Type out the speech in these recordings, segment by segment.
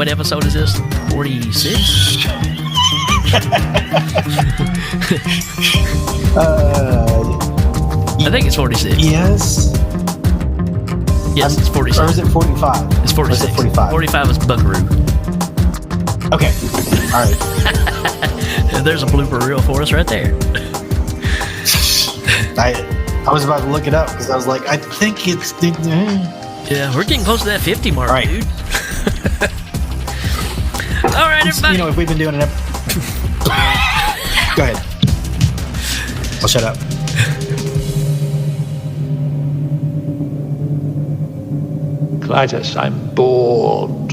what episode is this? 46? I think it's 46. Yes. Yes, it's 46. Or is it 45? It's 46. Or is it 45? 45 is Buckaroo. Okay. All right. There's a blooper reel for us right there. I was about to look it up because I was like, I think it's... Yeah, we're getting close to that 50 mark, right, dude. All right, everybody. You know, if we've been doing it... Go ahead. I'll shut up. Clytus, I'm bored.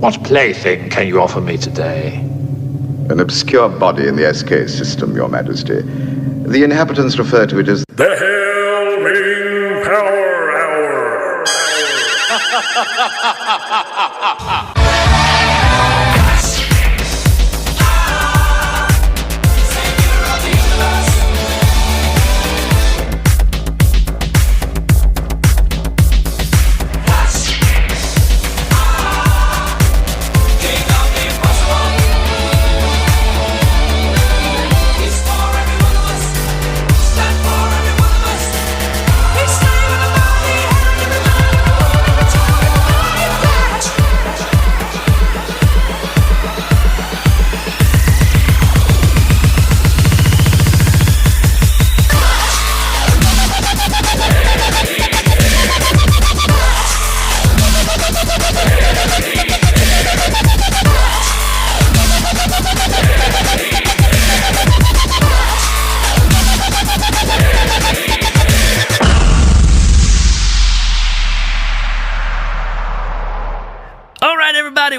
What plaything can you offer me today? An obscure body in the SK system, Your Majesty. The inhabitants refer to it as the Hell-Ming Power Hour.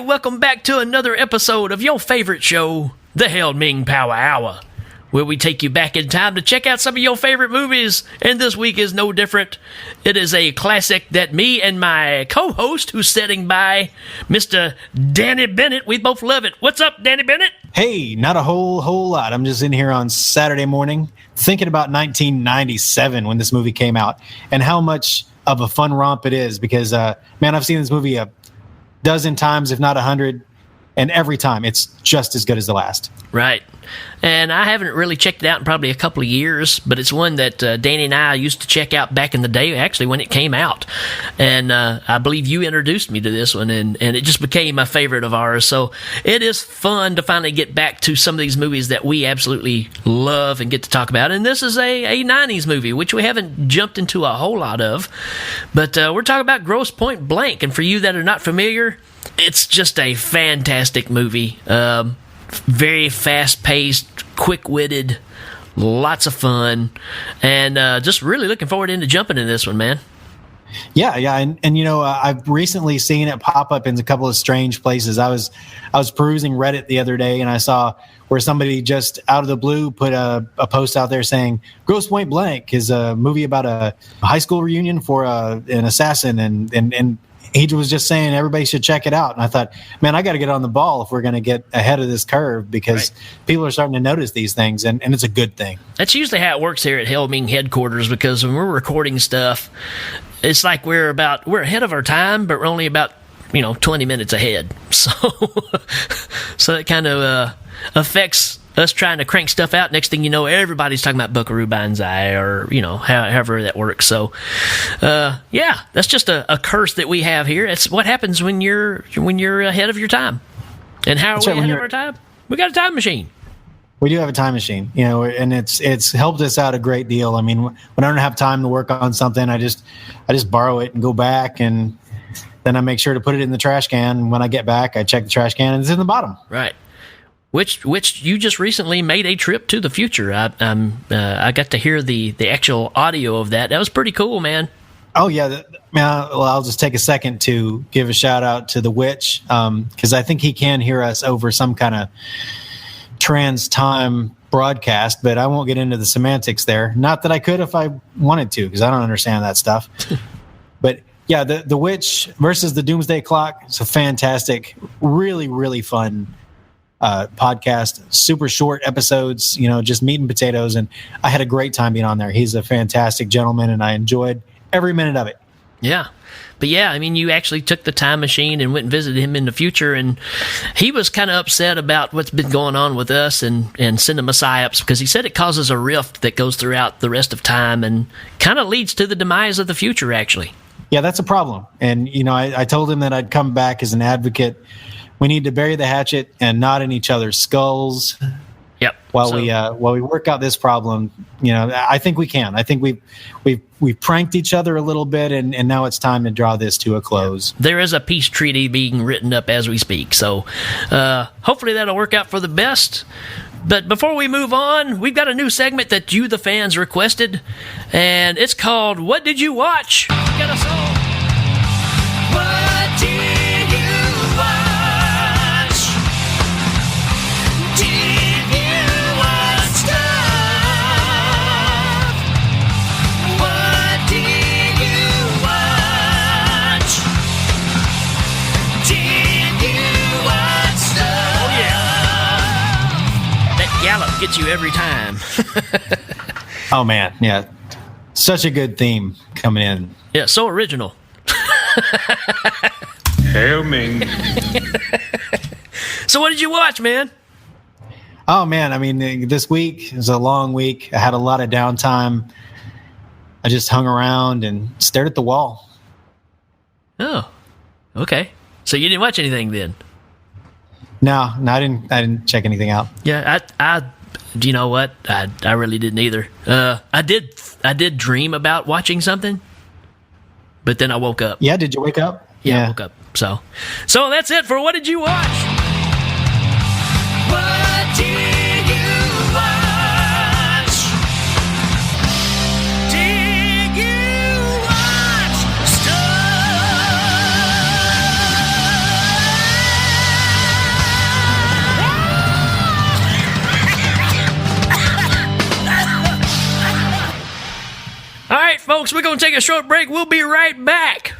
Welcome back to another episode of your favorite show, the Hell-Ming Power Hour, where we take you back in time to check out some of your favorite movies, and this week is no different. It is a classic that me and my co-host, who's sitting by, Mr. Danny Bennett, we both love it. What's up, Danny Bennett? Hey, not a whole lot. I'm just in here on Saturday morning thinking about 1997 when this movie came out and how much of a fun romp it is because, man, I've seen this movie a dozen times, if not 100, and every time it's just as good as the last. Right. And I haven't really checked it out in probably a couple of years, but it's one that Danny and I used to check out back in the day, actually, when it came out. And I believe you introduced me to this one, and it just became a favorite of ours. So it is fun to finally get back to some of these movies that we absolutely love and get to talk about. And this is a 90s movie, which we haven't jumped into a whole lot of. But we're talking about Grosse Pointe Blank. And for you that are not familiar, it's just a fantastic movie. Very fast-paced, quick-witted, lots of fun, and just really looking forward into jumping in this one, man. Yeah, and you know, I've recently seen it pop up in a couple of strange places. I was perusing Reddit the other day, and I saw where somebody just out of the blue put a post out there saying Grosse Pointe Blank is a movie about a high school reunion for an assassin, and he was just saying everybody should check it out. And I thought, man, I got to get on the ball if we're going to get ahead of this curve because people are starting to notice these things, and it's a good thing. That's usually how it works here at Hell-Ming headquarters, because when we're recording stuff, it's like we're ahead of our time, but we're only about 20 minutes ahead. So it kind of affects us trying to crank stuff out. Next thing you know, everybody's talking about Buckaroo Banzai or, however that works. So, that's just a curse that we have here. It's what happens when you're ahead of your time. And how are we ahead of our time? We got a time machine. We do have a time machine, and it's helped us out a great deal. I mean, when I don't have time to work on something, I just borrow it and go back, and then I make sure to put it in the trash can. When I get back, I check the trash can, and it's in the bottom. Right. Which you just recently made a trip to the future. I got to hear the actual audio of that. That was pretty cool, man. Oh yeah, well, I'll just take a second to give a shout out to the Witch, because I think he can hear us over some kind of trans time broadcast, but I won't get into the semantics there. Not that I could if I wanted to, because I don't understand that stuff. But yeah, the Witch versus the Doomsday Clock. It's a fantastic, really, really fun podcast, super short episodes, just meat and potatoes, and I had a great time being on there. He's a fantastic gentleman, and I enjoyed every minute of it. Yeah. But yeah, I mean, you actually took the time machine and went and visited him in the future, and he was kind of upset about what's been going on with us and cinema psyops, because he said it causes a rift that goes throughout the rest of time and kind of leads to the demise of the future, actually. Yeah, that's a problem. And, I told him that I'd come back as an advocate. We need to bury the hatchet and not in each other's skulls. Yep. While we work out this problem, I think we can. I think we've pranked each other a little bit, and now it's time to draw this to a close. There is a peace treaty being written up as we speak, so hopefully that'll work out for the best. But before we move on, we've got a new segment that you, the fans, requested, and it's called "What Did You Watch?" We got a song. What did you watch? Did you watch stuff? What did you watch? Did you watch stuff? Oh yeah, that gallop gets you every time. Oh man, yeah, such a good theme coming in. Yeah, so original. Hail Ming. So what did you watch, man? Oh man, I mean, this week is a long week. I had a lot of downtime. I just hung around and stared at the wall. Oh, okay. So you didn't watch anything then? No, I didn't check anything out. Yeah, I do you know what? I really didn't either. I did dream about watching something, but then I woke up. Yeah, did you wake up? Yeah, I woke up. So that's it for What Did You Watch? What did you watch? Did you watch All right, folks, we're going to take a short break. We'll be right back.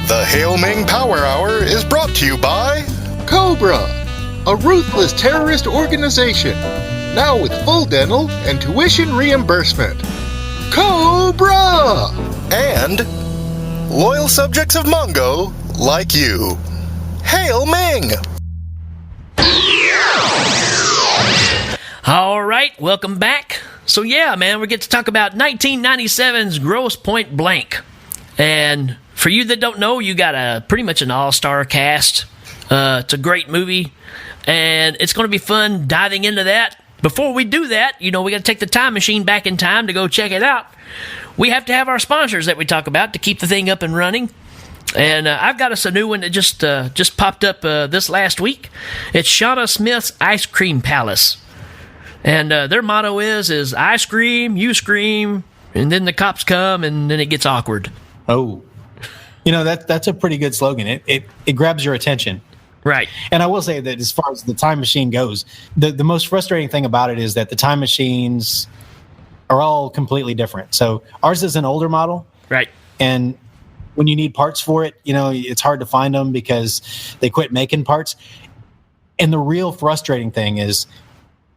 The Hail Ming Power Hour is brought to you by Cobra, a ruthless terrorist organization, now with full dental and tuition reimbursement. Cobra! and loyal subjects of Mongo like you. Hail Ming! All right, welcome back. So yeah, man, we get to talk about 1997's Grosse Pointe Blank. And for you that don't know, you got pretty much an all-star cast. It's a great movie, and it's going to be fun diving into that. Before we do that, we got to take the time machine back in time to go check it out. We have to have our sponsors that we talk about to keep the thing up and running. And I've got us a new one that just popped up this last week. It's Shauna Smith's Ice Cream Palace. And their motto is I scream, you scream, and then the cops come, and then it gets awkward. Oh, that's a pretty good slogan. It grabs your attention. Right. And I will say that as far as the time machine goes, the most frustrating thing about it is that the time machines are all completely different. So ours is an older model. Right. And when you need parts for it, it's hard to find them because they quit making parts. And the real frustrating thing is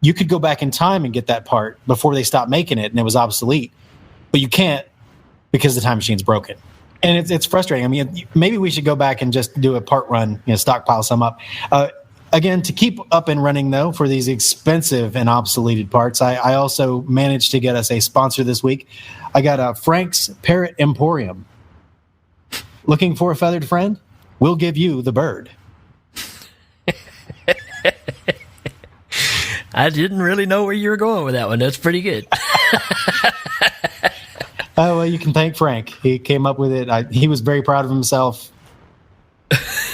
you could go back in time and get that part before they stopped making it and it was obsolete, but you can't because the time machine's broken. And it's frustrating. I mean, maybe we should go back and just do a part run, stockpile some up. Again, to keep up and running, though, for these expensive and obsoleted parts, I also managed to get us a sponsor this week. I got a Frank's Parrot Emporium. Looking for a feathered friend? We'll give you the bird. I didn't really know where you were going with that one. That's pretty good. Oh, well, you can thank Frank. He came up with it. He was very proud of himself.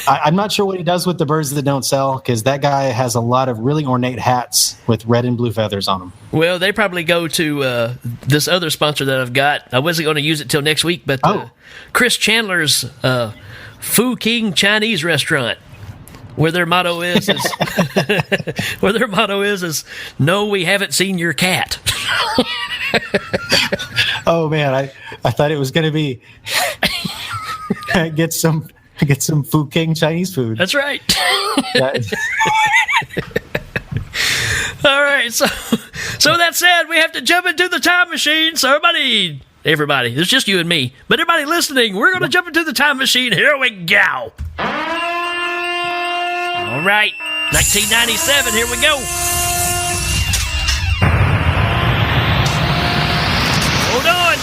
I'm not sure what he does with the birds that don't sell, because that guy has a lot of really ornate hats with red and blue feathers on them. Well, they probably go to this other sponsor that I've got. I wasn't going to use it till next week, but Chris Chandler's Fu King Chinese restaurant, where their motto is no, we haven't seen your cat. Oh man, I thought it was going to be get some Fu King Chinese food. That's right. All right, so So that said, we have to jump into the time machine. So everybody, it's just you and me. But everybody listening, we're going to jump into the time machine. Here we go. All right. 1997, here we go. Hold on.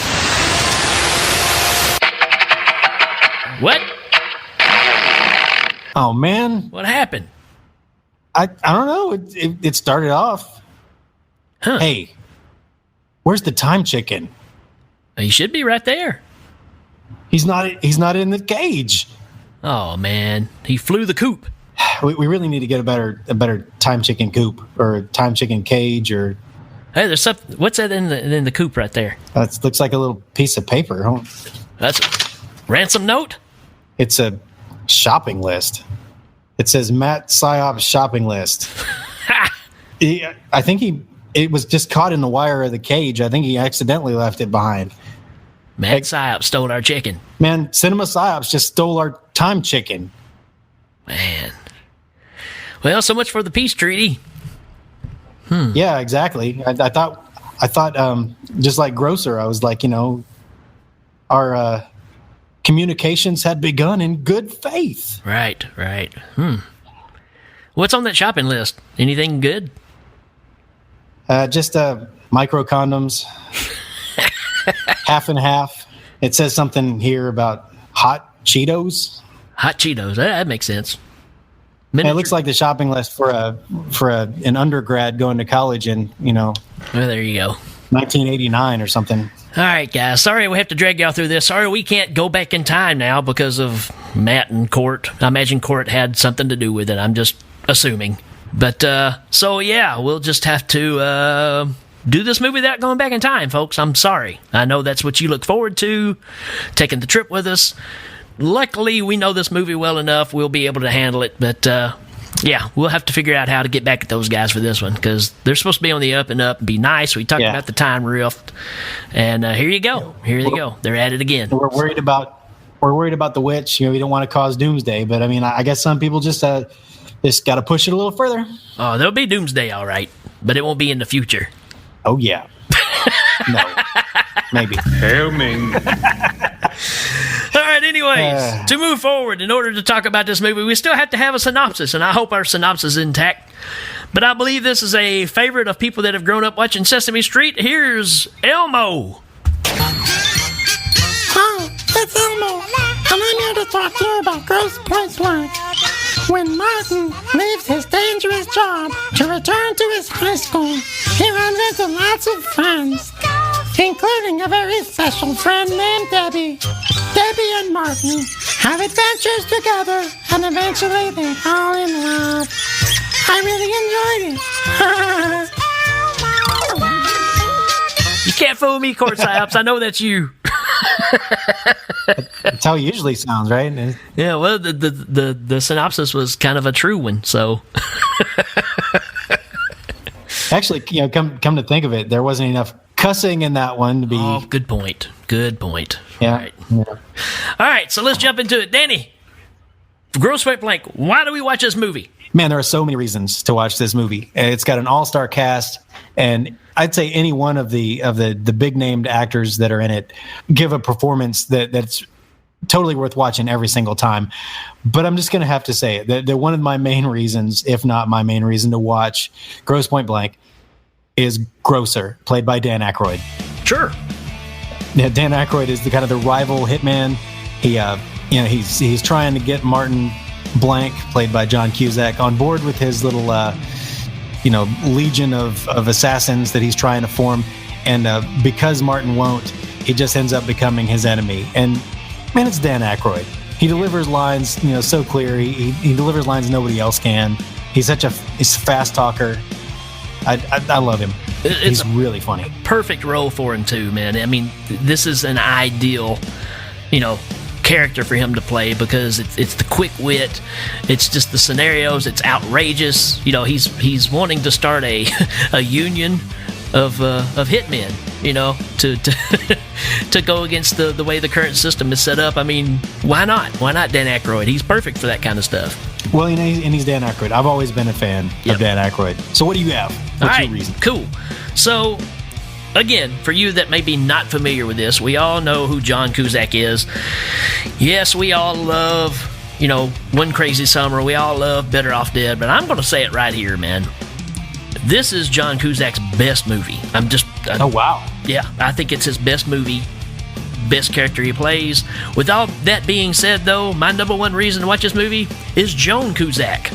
What? Oh, man. What happened? I don't know. It started off. Huh. Hey, where's the time chicken? He should be right there. He's not in the cage. Oh, man. He flew the coop. We really need to get a better time chicken coop or a time chicken cage or. Hey, there's something. What's that in the coop right there? That looks like a little piece of paper. Huh? That's a ransom note? It's a shopping list. It says Matt Psyop's shopping list. I think it was just caught in the wire of the cage. I think he accidentally left it behind. Matt Psyop stole our chicken. Man, Cinema Psyops just stole our time chicken. Man. Well, so much for the peace treaty. Yeah, exactly. I thought, just like Grosser, I was like, our communications had begun in good faith. Right. What's on that shopping list? Anything good? Just micro condoms, half and half. It says something here about hot Cheetos. Hot Cheetos. That makes sense. It looks like the shopping list for an undergrad going to college in Well, there you go. 1989 or something. All right, guys. Sorry we have to drag y'all through this. Sorry we can't go back in time now because of Matt and Court. I imagine Court had something to do with it. I'm just assuming. But, so yeah, we'll just have to do this movie without going back in time, folks. I'm sorry. I know that's what you look forward to, taking the trip with us. Luckily, we know this movie well enough. We'll be able to handle it. But, yeah, we'll have to figure out how to get back at those guys for this one because they're supposed to be on the up and up and be nice. We talked about the time rift. And here you go. Here they go. They're at it again. We're worried about the witch. We don't want to cause doomsday. But, I mean, I guess some people just got to push it a little further. Oh, there'll be doomsday, all right. But it won't be in the future. Oh, yeah. No. Maybe. Hail Ming. All right, anyways, to move forward, in order to talk about this movie, we still have to have a synopsis, and I hope our synopsis is intact. But I believe this is a favorite of people that have grown up watching Sesame Street. Here's Elmo. Hi, it's Elmo, and I'm here to talk to you about Grosse Pointe Blank. When Martin leaves his dangerous job to return to his high school, he runs into lots of friends, including a very special friend named Debbie. Debbie and Martin have adventures together, and eventually they fall in love. I really enjoyed it. You can't fool me, Court Psyops. I know that's you. That's how it usually sounds, right? Yeah, well, the synopsis was kind of a true one, so. Actually, come to think of it, there wasn't enough cussing in that one to be. Oh, good point. Yeah. All right. All right, so let's jump into it. Danny, Grosse Pointe Blank, why do we watch this movie? Man, there are so many reasons to watch this movie. It's got an all-star cast, and I'd say any one of the big named actors that are in it give a performance that's totally worth watching every single time. But I'm just going to have to say it. That one of my main reasons, if not my main reason to watch Grosse Pointe Blank, is Grosser, played by Dan Aykroyd. Sure. Yeah, Dan Aykroyd is the kind of the rival hitman. He's trying to get Martin Blank, played by John Cusack, on board with his little legion of assassins that he's trying to form. And because Martin won't, he just ends up becoming his enemy. And man, it's Dan Aykroyd. He delivers lines, so clear. He delivers lines nobody else can. He's a fast talker. I love him. He's really funny. Perfect role for him too, man. I mean, this is an ideal, character for him to play because it's the quick wit, it's just the scenarios, it's outrageous. He's wanting to start a union of hitmen, to go against the way the current system is set up. I mean, why not? Why not Dan Aykroyd? He's perfect for that kind of stuff. Well, and he's Dan Aykroyd. I've always been a fan of Dan Aykroyd. So what do you have? What's your reason? Cool. So, again, for you that may be not familiar with this, we all know who John Cusack is. Yes, we all love, One Crazy Summer. We all love Better Off Dead. But I'm going to say it right here, man. This is John Cusack's best movie. Oh, wow. Yeah, I think it's his best movie, best character he plays. With all that being said, though, my number one reason to watch this movie is Joan Cusack.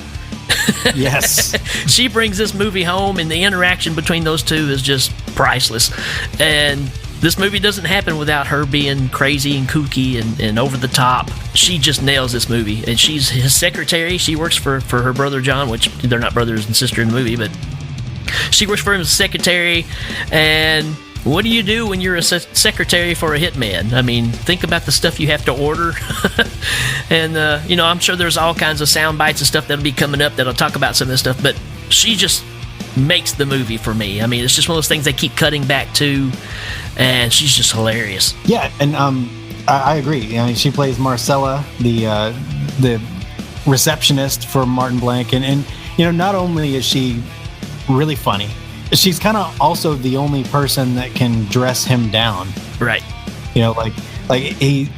Yes. She brings this movie home, and the interaction between those two is just priceless. And this movie doesn't happen without her being crazy and kooky and over the top. She just nails this movie. And she's his secretary. She works for her brother John, which they're not brothers and sister in the movie, but she works for him as a secretary. And what do you do when you're a secretary for a hitman? I mean, think about the stuff you have to order. And, I'm sure there's all kinds of sound bites and stuff that'll be coming up that'll talk about some of this stuff. But she just makes the movie for me. I mean, it's just one of those things they keep cutting back to. And she's just hilarious. Yeah, and I agree. She plays Marcella, the receptionist for Martin Blank. And not only is she really funny, she's kind of also the only person that can dress him down. Right. He's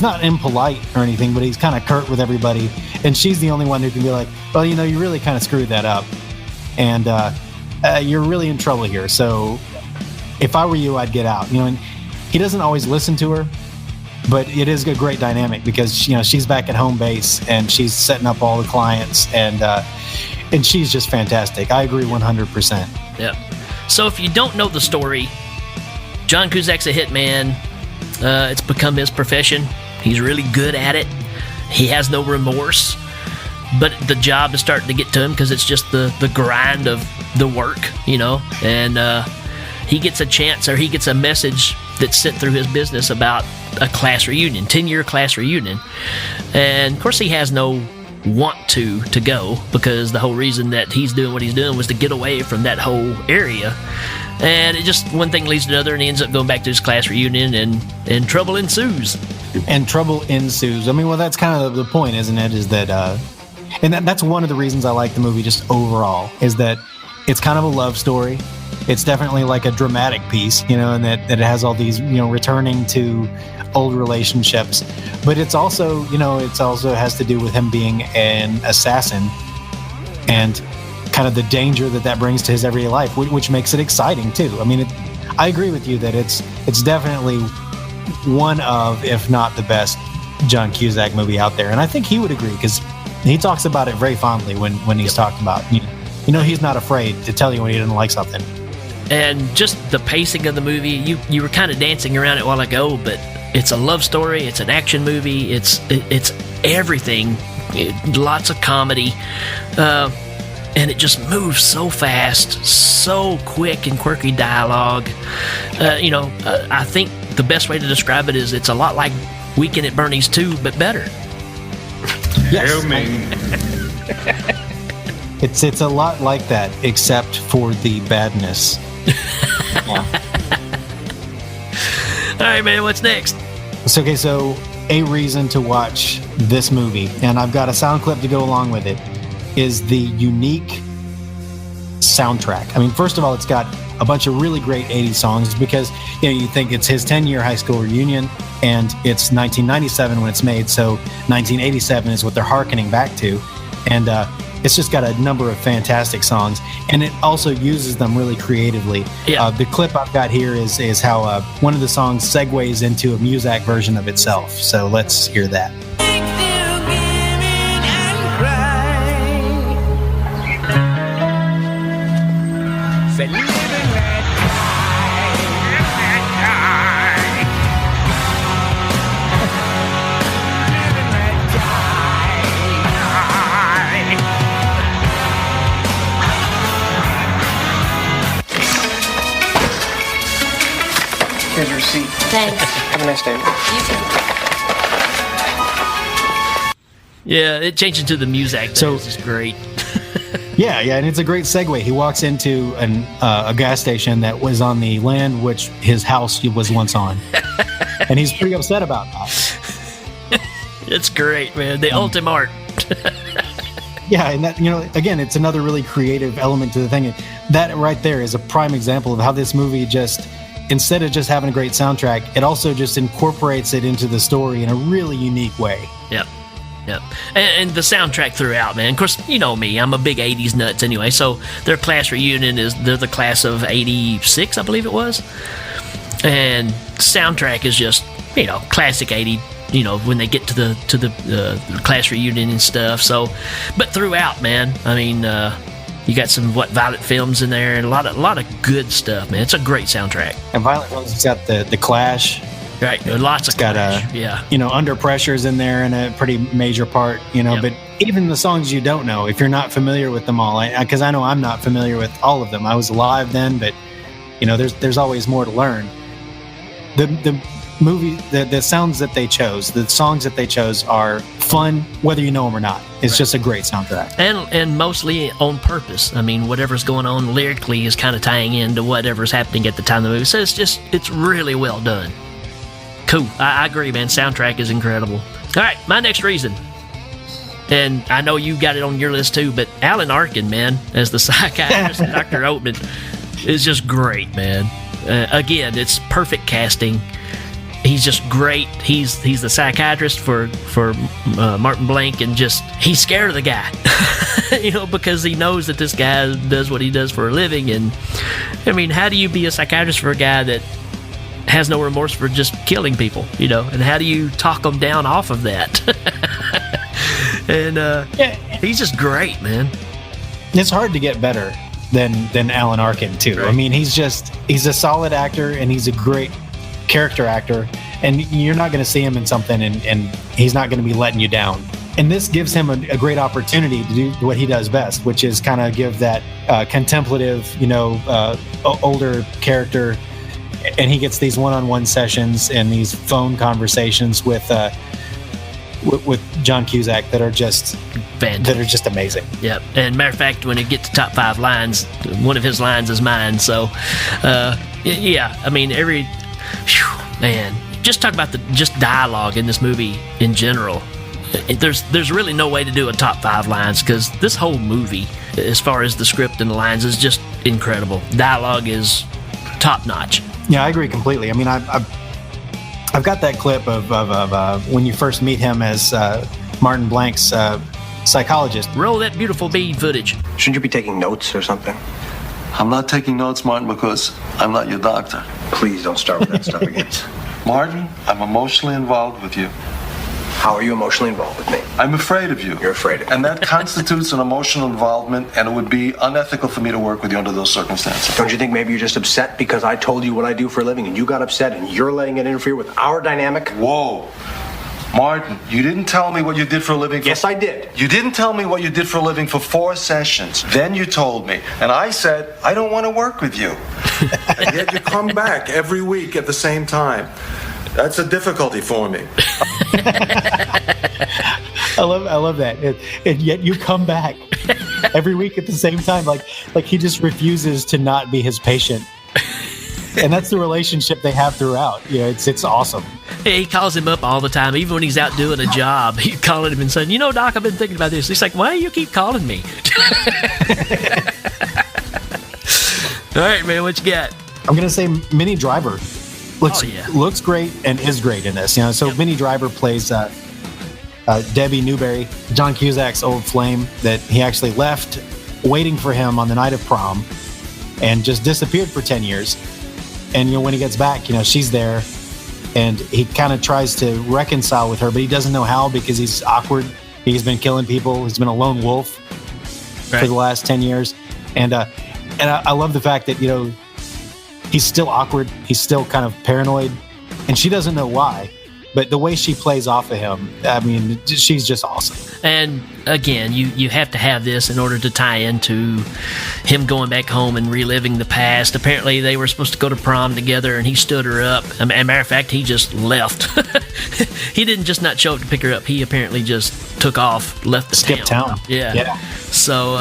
not impolite or anything, but he's kind of curt with everybody. And she's the only one who can be like, well, you really kind of screwed that up. And you're really in trouble here. So if I were you, I'd get out. And he doesn't always listen to her, but it is a great dynamic because, she's back at home base and she's setting up all the clients and she's just fantastic. I agree 100%. Yep. So if you don't know the story, John Cusack's a hitman. It's become his profession. He's really good at it. He has no remorse. But the job is starting to get to him because it's just the grind of the work, And he gets a chance, or he gets a message that's sent through his business about a class reunion, 10-year class reunion. And, of course, he has no want to go because the whole reason that he's doing what he's doing was to get away from that whole area. And it just, one thing leads to another, and he ends up going back to his class reunion, and trouble ensues. And trouble ensues. I mean, well, that's kind of the point, isn't it? Is that, and that's one of the reasons I like the movie just overall, is that it's kind of a love story. It's definitely like a dramatic piece, and that it has all these, returning to old relationships. But it's also, it's also has to do with him being an assassin and kind of the danger that brings to his everyday life, which makes it exciting too. I mean, I agree with you that it's definitely one of, if not the best, John Cusack movie out there. And I think he would agree because he talks about it very fondly when he's talked about, he's not afraid to tell you when he doesn't like something. And just the pacing of the movie, you were kind of dancing around it a while ago, but it's a love story, it's an action movie, it's everything, lots of comedy, and it just moves so fast, so quick and quirky dialogue. I think the best way to describe it is it's a lot like Weekend at Bernie's 2, but better. Yes. It's a lot like that, except for the badness. All right, man, what's next? So a reason to watch this movie, and I've got a sound clip to go along with it, is the unique soundtrack. I mean, first of all, it's got a bunch of really great 80s songs because, you think it's his 10-year high school reunion, and it's 1997 when it's made, so 1987 is what they're hearkening back to. And it's just got a number of fantastic songs, and it also uses them really creatively. Yeah. The clip I've got here is how one of the songs segues into a Muzak version of itself. So let's hear that. Here's your receipt. Thanks. Have a nice day. Yeah, it changes to the music. So it's great. Yeah, and it's a great segue. He walks into a gas station that was on the land which his house was once on, and he's pretty upset about that. It's great, man. The ultimate art. Yeah, and that, again, it's another really creative element to the thing. That right there is a prime example of how this movie just, instead of just having a great soundtrack, it also just incorporates it into the story in a really unique way. Yep. Yep. And the soundtrack throughout, man. Of course, you know me, I'm a big 80s nuts anyway, so their class reunion they're the class of 86, I believe it was. And soundtrack is just, classic 80, when they get to the class reunion and stuff. So, but throughout, man, I mean, you got some Violet Films in there and a lot of good stuff, man. It's a great soundtrack. And Violet Films has got the Clash. Right, lots of Clash. Under Pressure's in there in a pretty major part, Yep. But even the songs you don't know, if you're not familiar with them all, because I know I'm not familiar with all of them. I was alive then, but there's always more to learn. The movie, the sounds that they chose, the songs that they chose are fun, whether you know them or not. It's just a great soundtrack. And mostly on purpose. I mean, whatever's going on lyrically is kind of tying into whatever's happening at the time of the movie. So it's really well done. Cool. I agree, man. Soundtrack is incredible. All right, my next reason. And I know you got it on your list too, but Alan Arkin, man, as the psychiatrist, Dr. Oatman, is just great, man. Again, it's perfect casting. He's just great. He's the psychiatrist for Martin Blank, and just he's scared of the guy, because he knows that this guy does what he does for a living. And I mean, how do you be a psychiatrist for a guy that has no remorse for just killing people? And how do you talk him down off of that? And he's just great, man. It's hard to get better than Alan Arkin too. Right. I mean, he's a solid actor, and he's a great character actor, and you're not going to see him in something and he's not going to be letting you down. And this gives him a great opportunity to do what he does best, which is kind of give that contemplative, older character, and he gets these one-on-one sessions and these phone conversations with John Cusack that are just amazing. Yep. And matter of fact, when it gets to top 5 lines, one of his lines is mine. So, yeah, I mean, man, just talk about just dialogue in this movie in general. There's really no way to do a top 5 lines, because this whole movie, as far as the script and the lines, is just incredible. Dialogue is top notch. Yeah, I agree completely. I mean, I've got that clip of when you first meet him as Martin Blank's psychologist. Roll that beautiful bead footage. Shouldn't you be taking notes or something? I'm not taking notes, Martin, because I'm not your doctor. Please don't start with that stuff again. Martin, I'm emotionally involved with you. How are you emotionally involved with me? I'm afraid of you. You're afraid of me. And that constitutes an emotional involvement, and it would be unethical for me to work with you under those circumstances. Don't you think maybe you're just upset because I told you what I do for a living and you got upset and you're letting it interfere with our dynamic? Whoa. Martin, you didn't tell me what you did for a living. Yes, I did. You didn't tell me what you did for a living for 4 sessions. Then you told me. And I said, I don't want to work with you. And yet you come back every week at the same time. That's a difficulty for me. I love that. And yet you come back every week at the same time. Like he just refuses to not be his patient. And that's the relationship they have throughout. It's awesome. Yeah, he calls him up all the time, even when he's out doing a job. He's calling him and saying, Doc, I've been thinking about this. He's like, why do you keep calling me? All right, man, what you got? I'm going to say Minnie Driver. Looks great and is great in this. So yep. Minnie Driver plays Debbie Newberry, John Cusack's old flame that he actually left waiting for him on the night of prom and just disappeared for 10 years. And, when he gets back, she's there, and he kind of tries to reconcile with her, but he doesn't know how because he's awkward. He's been killing people. He's been a lone wolf for the last 10 years. And I love the fact that, he's still awkward. He's still kind of paranoid, and she doesn't know why. But the way she plays off of him, I mean, she's just awesome. And again, you have to have this in order to tie into him going back home and reliving the past. Apparently, they were supposed to go to prom together, and he stood her up. As a matter of fact, he just left. He didn't just not show up to pick her up. He apparently just took off, left the Skipped town. Yeah. So,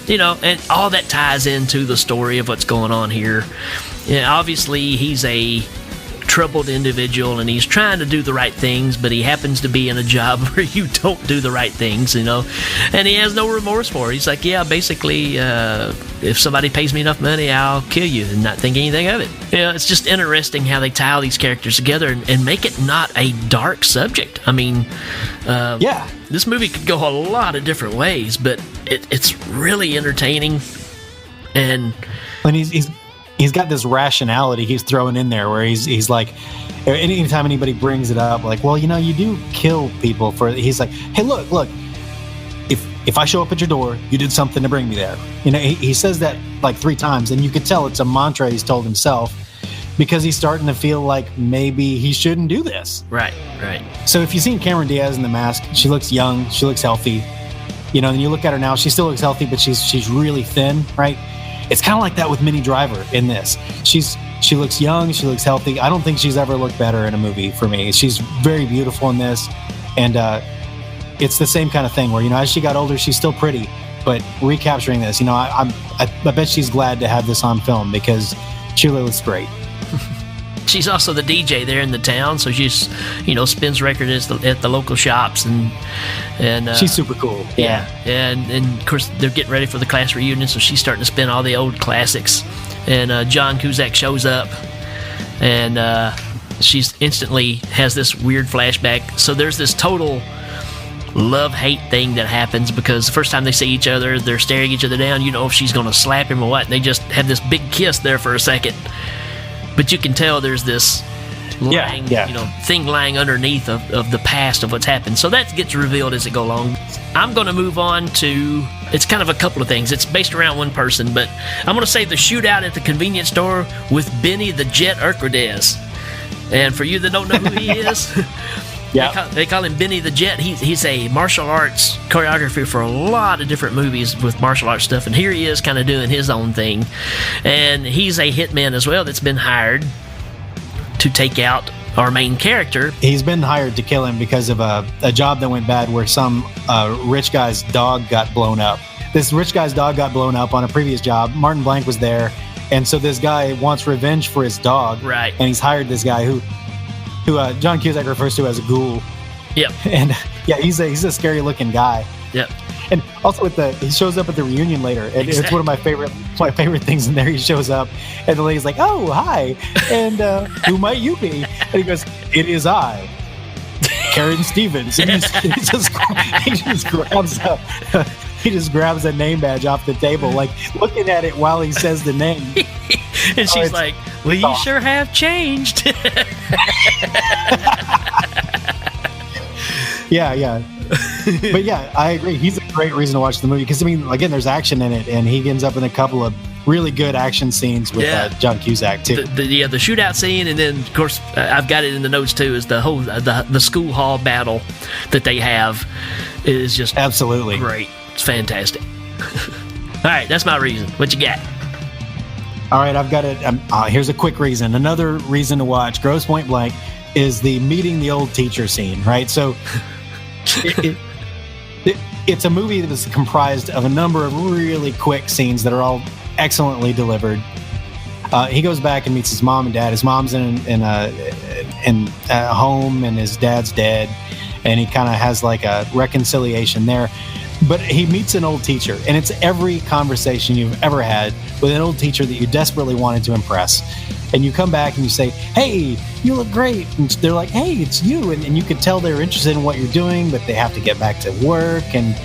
and all that ties into the story of what's going on here. Yeah, obviously, he's a troubled individual, and he's trying to do the right things, but he happens to be in a job where you don't do the right things, and he has no remorse for it. He's like, yeah, basically, if somebody pays me enough money, I'll kill you, and not think anything of it. It's just interesting how they tie all these characters together and make it not a dark subject. I mean, this movie could go a lot of different ways, but it's really entertaining. And he's got this rationality he's throwing in there where he's like, anytime anybody brings it up, like, well, you do kill people for, he's like, hey, look, if I show up at your door, you did something to bring me there. He says that like 3 times, and you could tell it's a mantra he's told himself because he's starting to feel like maybe he shouldn't do this. Right. So if you've seen Cameron Diaz in The Mask, she looks young, she looks healthy. And you look at her now, she still looks healthy, but she's really thin, right? It's kind of like that with Minnie Driver in this. She looks young, she looks healthy. I don't think she's ever looked better in a movie for me. She's very beautiful in this, and it's the same kind of thing where as she got older, she's still pretty. But recapturing this, I bet she's glad to have this on film because she really looks great. She's also the DJ there in the town, so she's spins records at the local shops, and she's super cool. Yeah. And of course they're getting ready for the class reunion, so she's starting to spin all the old classics. And John Cusack shows up, and she's instantly has this weird flashback. So there's this total love-hate thing that happens because the first time they see each other, they're staring each other down. If she's going to slap him or what. And they just have this big kiss there for a second. But you can tell there's this thing lying underneath of the past of what's happened. So that gets revealed as it goes along. I'm going to move on to, it's kind of a couple of things. It's based around one person, but I'm going to say the shootout at the convenience store with Benny the Jet Urquidez. And for you that don't know who he is, they call him Benny the Jet. He's a martial arts choreographer for a lot of different movies with martial arts stuff, and here he is kind of doing his own thing. And he's a hitman as well that's been hired to take out our main character. He's been hired to kill him because of a job that went bad where some rich guy's dog got blown up. This rich guy's dog got blown up on a previous job. Martin Blank was there, and so this guy wants revenge for his dog. Right. And he's hired this guy who John Cusack refers to as a ghoul. Yep. And he's a scary looking guy. Yep. And also he shows up at the reunion later, and It's one of my favorite things in there. He shows up, and the lady's like, "Oh, hi," and who might you be? And he goes, "It is I, Karen Stevens." And he just grabs a name badge off the table, like looking at it while he says the name. And she's like, "Well, you sure have changed." Yeah. But yeah, I agree. He's a great reason to watch the movie because, again, there's action in it, and he ends up in a couple of really good action scenes with John Cusack too. The shootout scene, and then of course I've got it in the notes too. Is the whole the school hall battle that they have is just absolutely great. It's fantastic. All right, that's my reason. What you got? All right, I've got it. Here's a quick reason. Another reason to watch Grosse Pointe Blank is the meeting the old teacher scene, right? So it's a movie that is comprised of a number of really quick scenes that are all excellently delivered. He goes back and meets his mom and dad. His mom's in a home, and his dad's dead, and he kind of has like a reconciliation there. But he meets an old teacher, and it's every conversation you've ever had with an old teacher that you desperately wanted to impress. And you come back and you say, "Hey, you look great." And they're like, "Hey, it's you." And you can tell they're interested in what you're doing, but they have to get back to work. And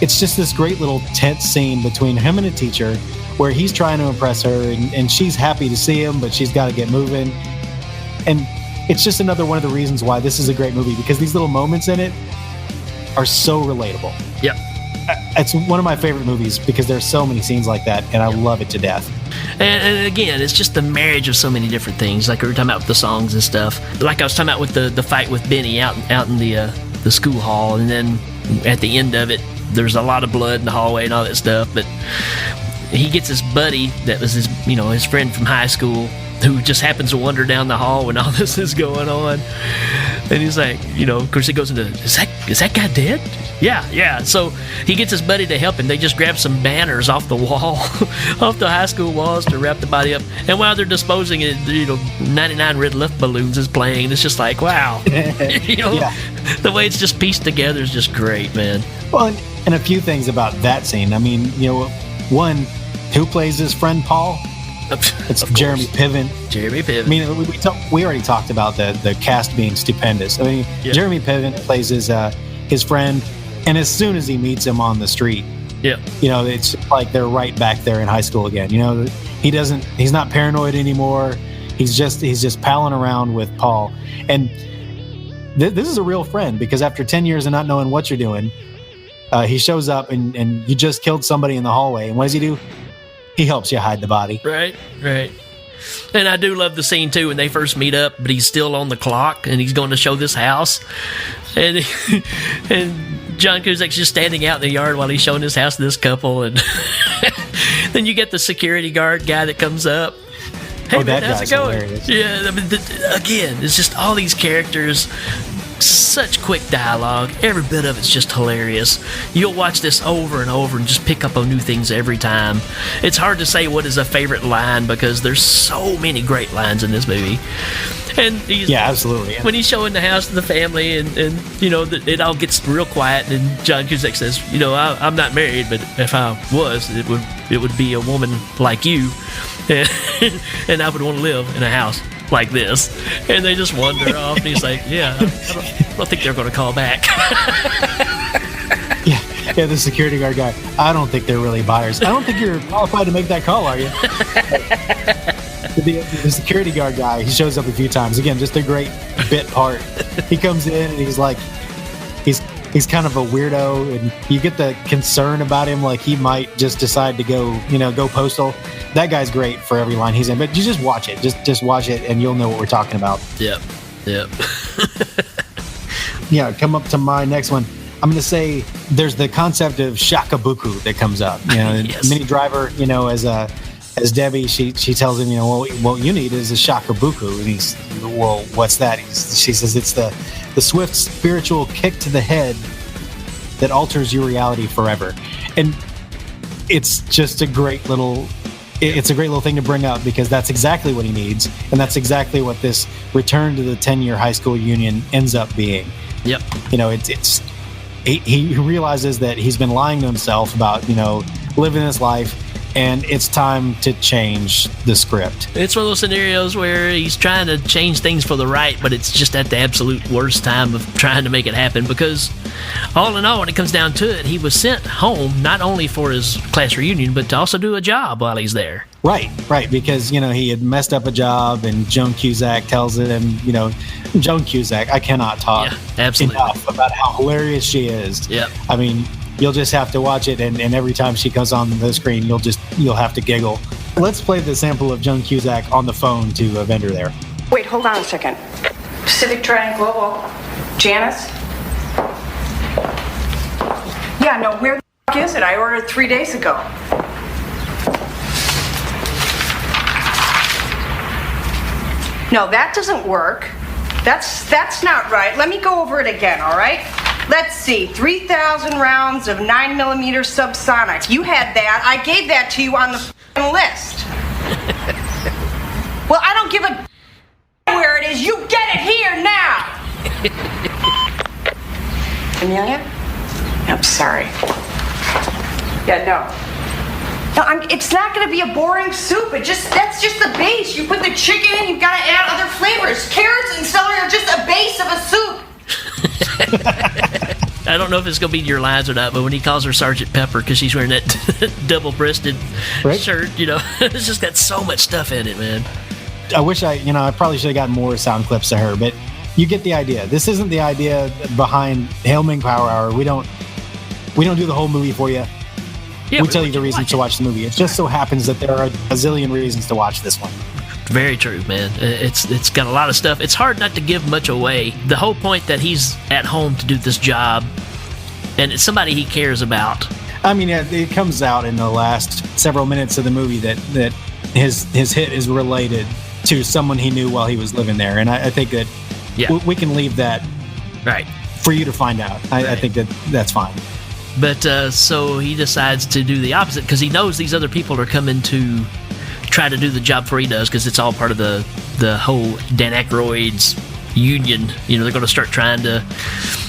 it's just this great little tense scene between him and a teacher where he's trying to impress her, and she's happy to see him, but she's got to get moving. And it's just another one of the reasons why this is a great movie, because these little moments in it are so relatable. Yep. It's one of my favorite movies because there's so many scenes like that, and I love it to death. And again, it's just the marriage of so many different things. Like we were talking about with the songs and stuff. Like I was talking about with the fight with Benny out in the school hall, and then at the end of it, there's a lot of blood in the hallway and all that stuff. But he gets his buddy that was his friend from high school who just happens to wander down the hall when all this is going on. And he's like, of course he goes into, is that guy dead? Yeah. So he gets his buddy to help him. They just grab some banners off the wall, off the high school walls to wrap the body up. And while they're disposing it, 99 Red Lift Balloons is playing. It's just like, wow. The way it's just pieced together is just great, man. Well, and a few things about that scene. I mean, one, who plays his friend Paul? It's Jeremy Piven. Jeremy Piven. I mean, we already talked about the cast being stupendous. I mean, Jeremy Piven plays his friend, and as soon as he meets him on the street, it's like they're right back there in high school again. He's not paranoid anymore. He's just palling around with Paul, and this is a real friend, because after 10 years of not knowing what you're doing, he shows up and you just killed somebody in the hallway, and what does he do? He helps you hide the body. Right. And I do love the scene, too, when they first meet up, but he's still on the clock, and he's going to show this house. And John Cusack's just standing out in the yard while he's showing his house to this couple. And then you get the security guard guy that comes up. Hey, man, how's it going? Hilarious. Yeah, again, it's just all these characters, such quick dialogue. Every bit of it's just hilarious. You'll watch this over and over and just pick up on new things every time. It's hard to say what is a favorite line, because there's so many great lines in this movie. And absolutely. When he's showing the house to the family, and it all gets real quiet, and John Cusack says, I'm not married, but if I was, it would be a woman like you, and I would want to live in a house like this. And they just wander off, and he's like, I don't think they're going to call back. Yeah, the security guard guy, I don't think they're really buyers. I don't think you're qualified to make that call, are you? The security guard guy, he shows up a few times. Again, just a great bit part. He comes in and he's like, he's kind of a weirdo, and you get the concern about him, like he might just decide to go postal. That guy's great for every line he's in, but you just watch it. Just watch it, and you'll know what we're talking about. Yep. Yeah, come up to my next one. I'm going to say there's the concept of shakabuku that comes up. Yes. Minnie Driver, as Debbie, she tells him, well, what you need is a shakabuku. And he's, well, what's that? She says it's the swift spiritual kick to the head that alters your reality forever. And it's just a great little thing to bring up, because that's exactly what he needs, and that's exactly what this return to the 10-year high school union ends up being. Yep. He realizes that he's been lying to himself about living his life, and it's time to change the script. It's one of those scenarios where he's trying to change things for the right, but it's just at the absolute worst time of trying to make it happen, because all in all, when it comes down to it, he was sent home not only for his class reunion, but to also do a job while he's there. Right, because, he had messed up a job, and Joan Cusack tells him, Joan Cusack, I cannot talk enough about how hilarious she is. Yep. I mean, you'll just have to watch it, and every time she comes on the screen, you'll have to giggle. Let's play the sample of Joan Cusack on the phone to a vendor there. Wait, hold on a second. Pacific Trident Global. Janice? Yeah, no, where the f*** is it? I ordered 3 days ago. No, that doesn't work. That's not right. Let me go over it again, all right? Let's see, 3,000 rounds of 9mm subsonic. You had that. I gave that to you on the list. Well, I don't give a where it is. You get it here now. Amelia? I'm sorry. Yeah, no. No, it's not going to be a boring soup. That's just the base. You put the chicken in, you've got to add other flavors. Carrots and celery are just a base of a soup. I don't know if it's going to be your lines or not, but when he calls her Sergeant Pepper because she's wearing that double-breasted shirt, it's just got so much stuff in it, man. I wish I probably should have gotten more sound clips of her, but you get the idea. This isn't the idea behind Hail Ming Power Hour. We don't do the whole movie for you. Yeah, we tell you the reasons to watch the movie. It just so happens that there are a zillion reasons to watch this one. Very true, man. It's got a lot of stuff. It's hard not to give much away. The whole point that he's at home to do this job, and it's somebody he cares about. I mean, it comes out in the last several minutes of the movie that his hit is related to someone he knew while he was living there. And I think that we can leave that right for you to find out. I think that's fine. But so he decides to do the opposite because he knows these other people are coming to try to do the job before he does, because it's all part of the whole Dan Aykroyd's union. You know, they're going to start trying to,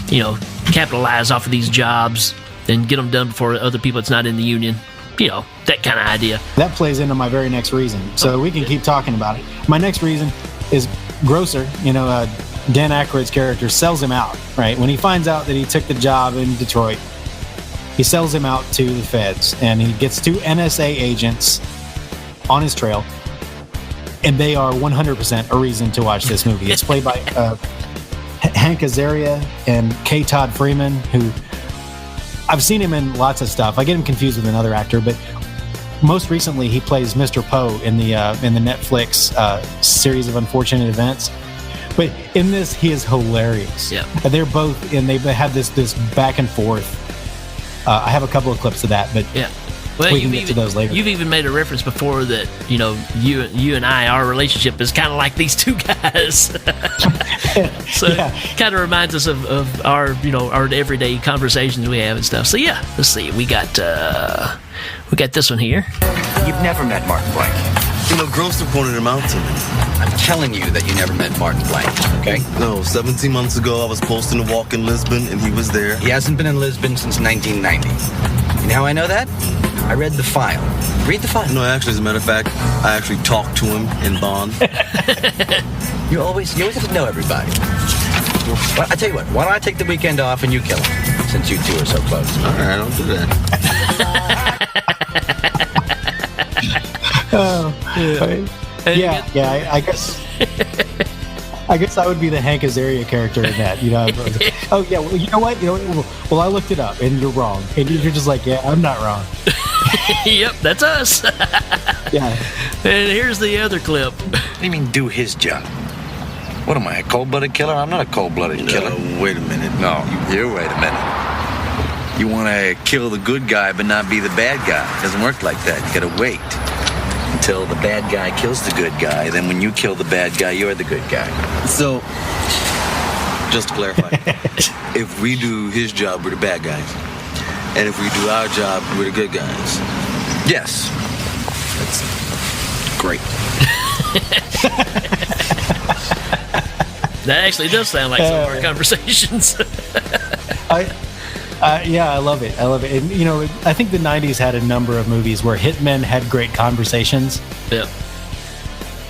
you know, capitalize off of these jobs and get them done before other people that's not in the union. You know, that kind of idea. That plays into my very next reason. So we can keep talking about it. My next reason is Grosser. You know, Dan Aykroyd's character sells him out, right? When he finds out that he took the job in Detroit, he sells him out to the feds, and he gets 2 NSA agents on his trail, and they are 100% a reason to watch this movie. It's played by Hank Azaria and K. Todd Freeman, who I've seen him in lots of stuff. I get him confused with another actor, but most recently he plays Mr. Poe in the Netflix series of Unfortunate Events. But in this, he is hilarious. Yeah, they're both, and they have this back and forth. I have a couple of clips of that, but yeah. Well, we can get to those later. You've even made a reference before that, you know, you and I, our relationship is kind of like these two guys. So it kind of reminds us of our, you know, our everyday conversations we have and stuff. So yeah, let's see. We got this one here. You've never met Martin Blank. You know, Grosse pointed him out to me. I'm telling you that you never met Martin Blank, okay? No, 17 months ago I was posting a walk in Lisbon and he was there. He hasn't been in Lisbon since 1990. You know how I know that? I read the file. Read the file. No, actually, as a matter of fact, I actually talked to him in Bond. You always have to know everybody. Well, I tell you what, why don't I take the weekend off and you kill him, since you two are so close. All right, I'll do that. I guess I would be the Hank Azaria character in that. You know, oh yeah, well, you know what? Well, I looked it up, and you're wrong, and you're just like, yeah, I'm not wrong. Yep, that's us. Yeah. And here's the other clip. What do you mean, do his job? What am I, a cold-blooded killer? I'm not a cold-blooded killer. Wait a minute. No, you wait a minute. You want to kill the good guy but not be the bad guy. It doesn't work like that. You gotta wait until the bad guy kills the good guy. Then when you kill the bad guy, you're the good guy. So, just to clarify, if we do his job, we're the bad guys. And if we do our job, we're the good guys. Yes. That's great. That actually does sound like some of our conversations. Yeah, I love it. And, you know, I think the 90s had a number of movies where hitmen had great conversations. Yeah.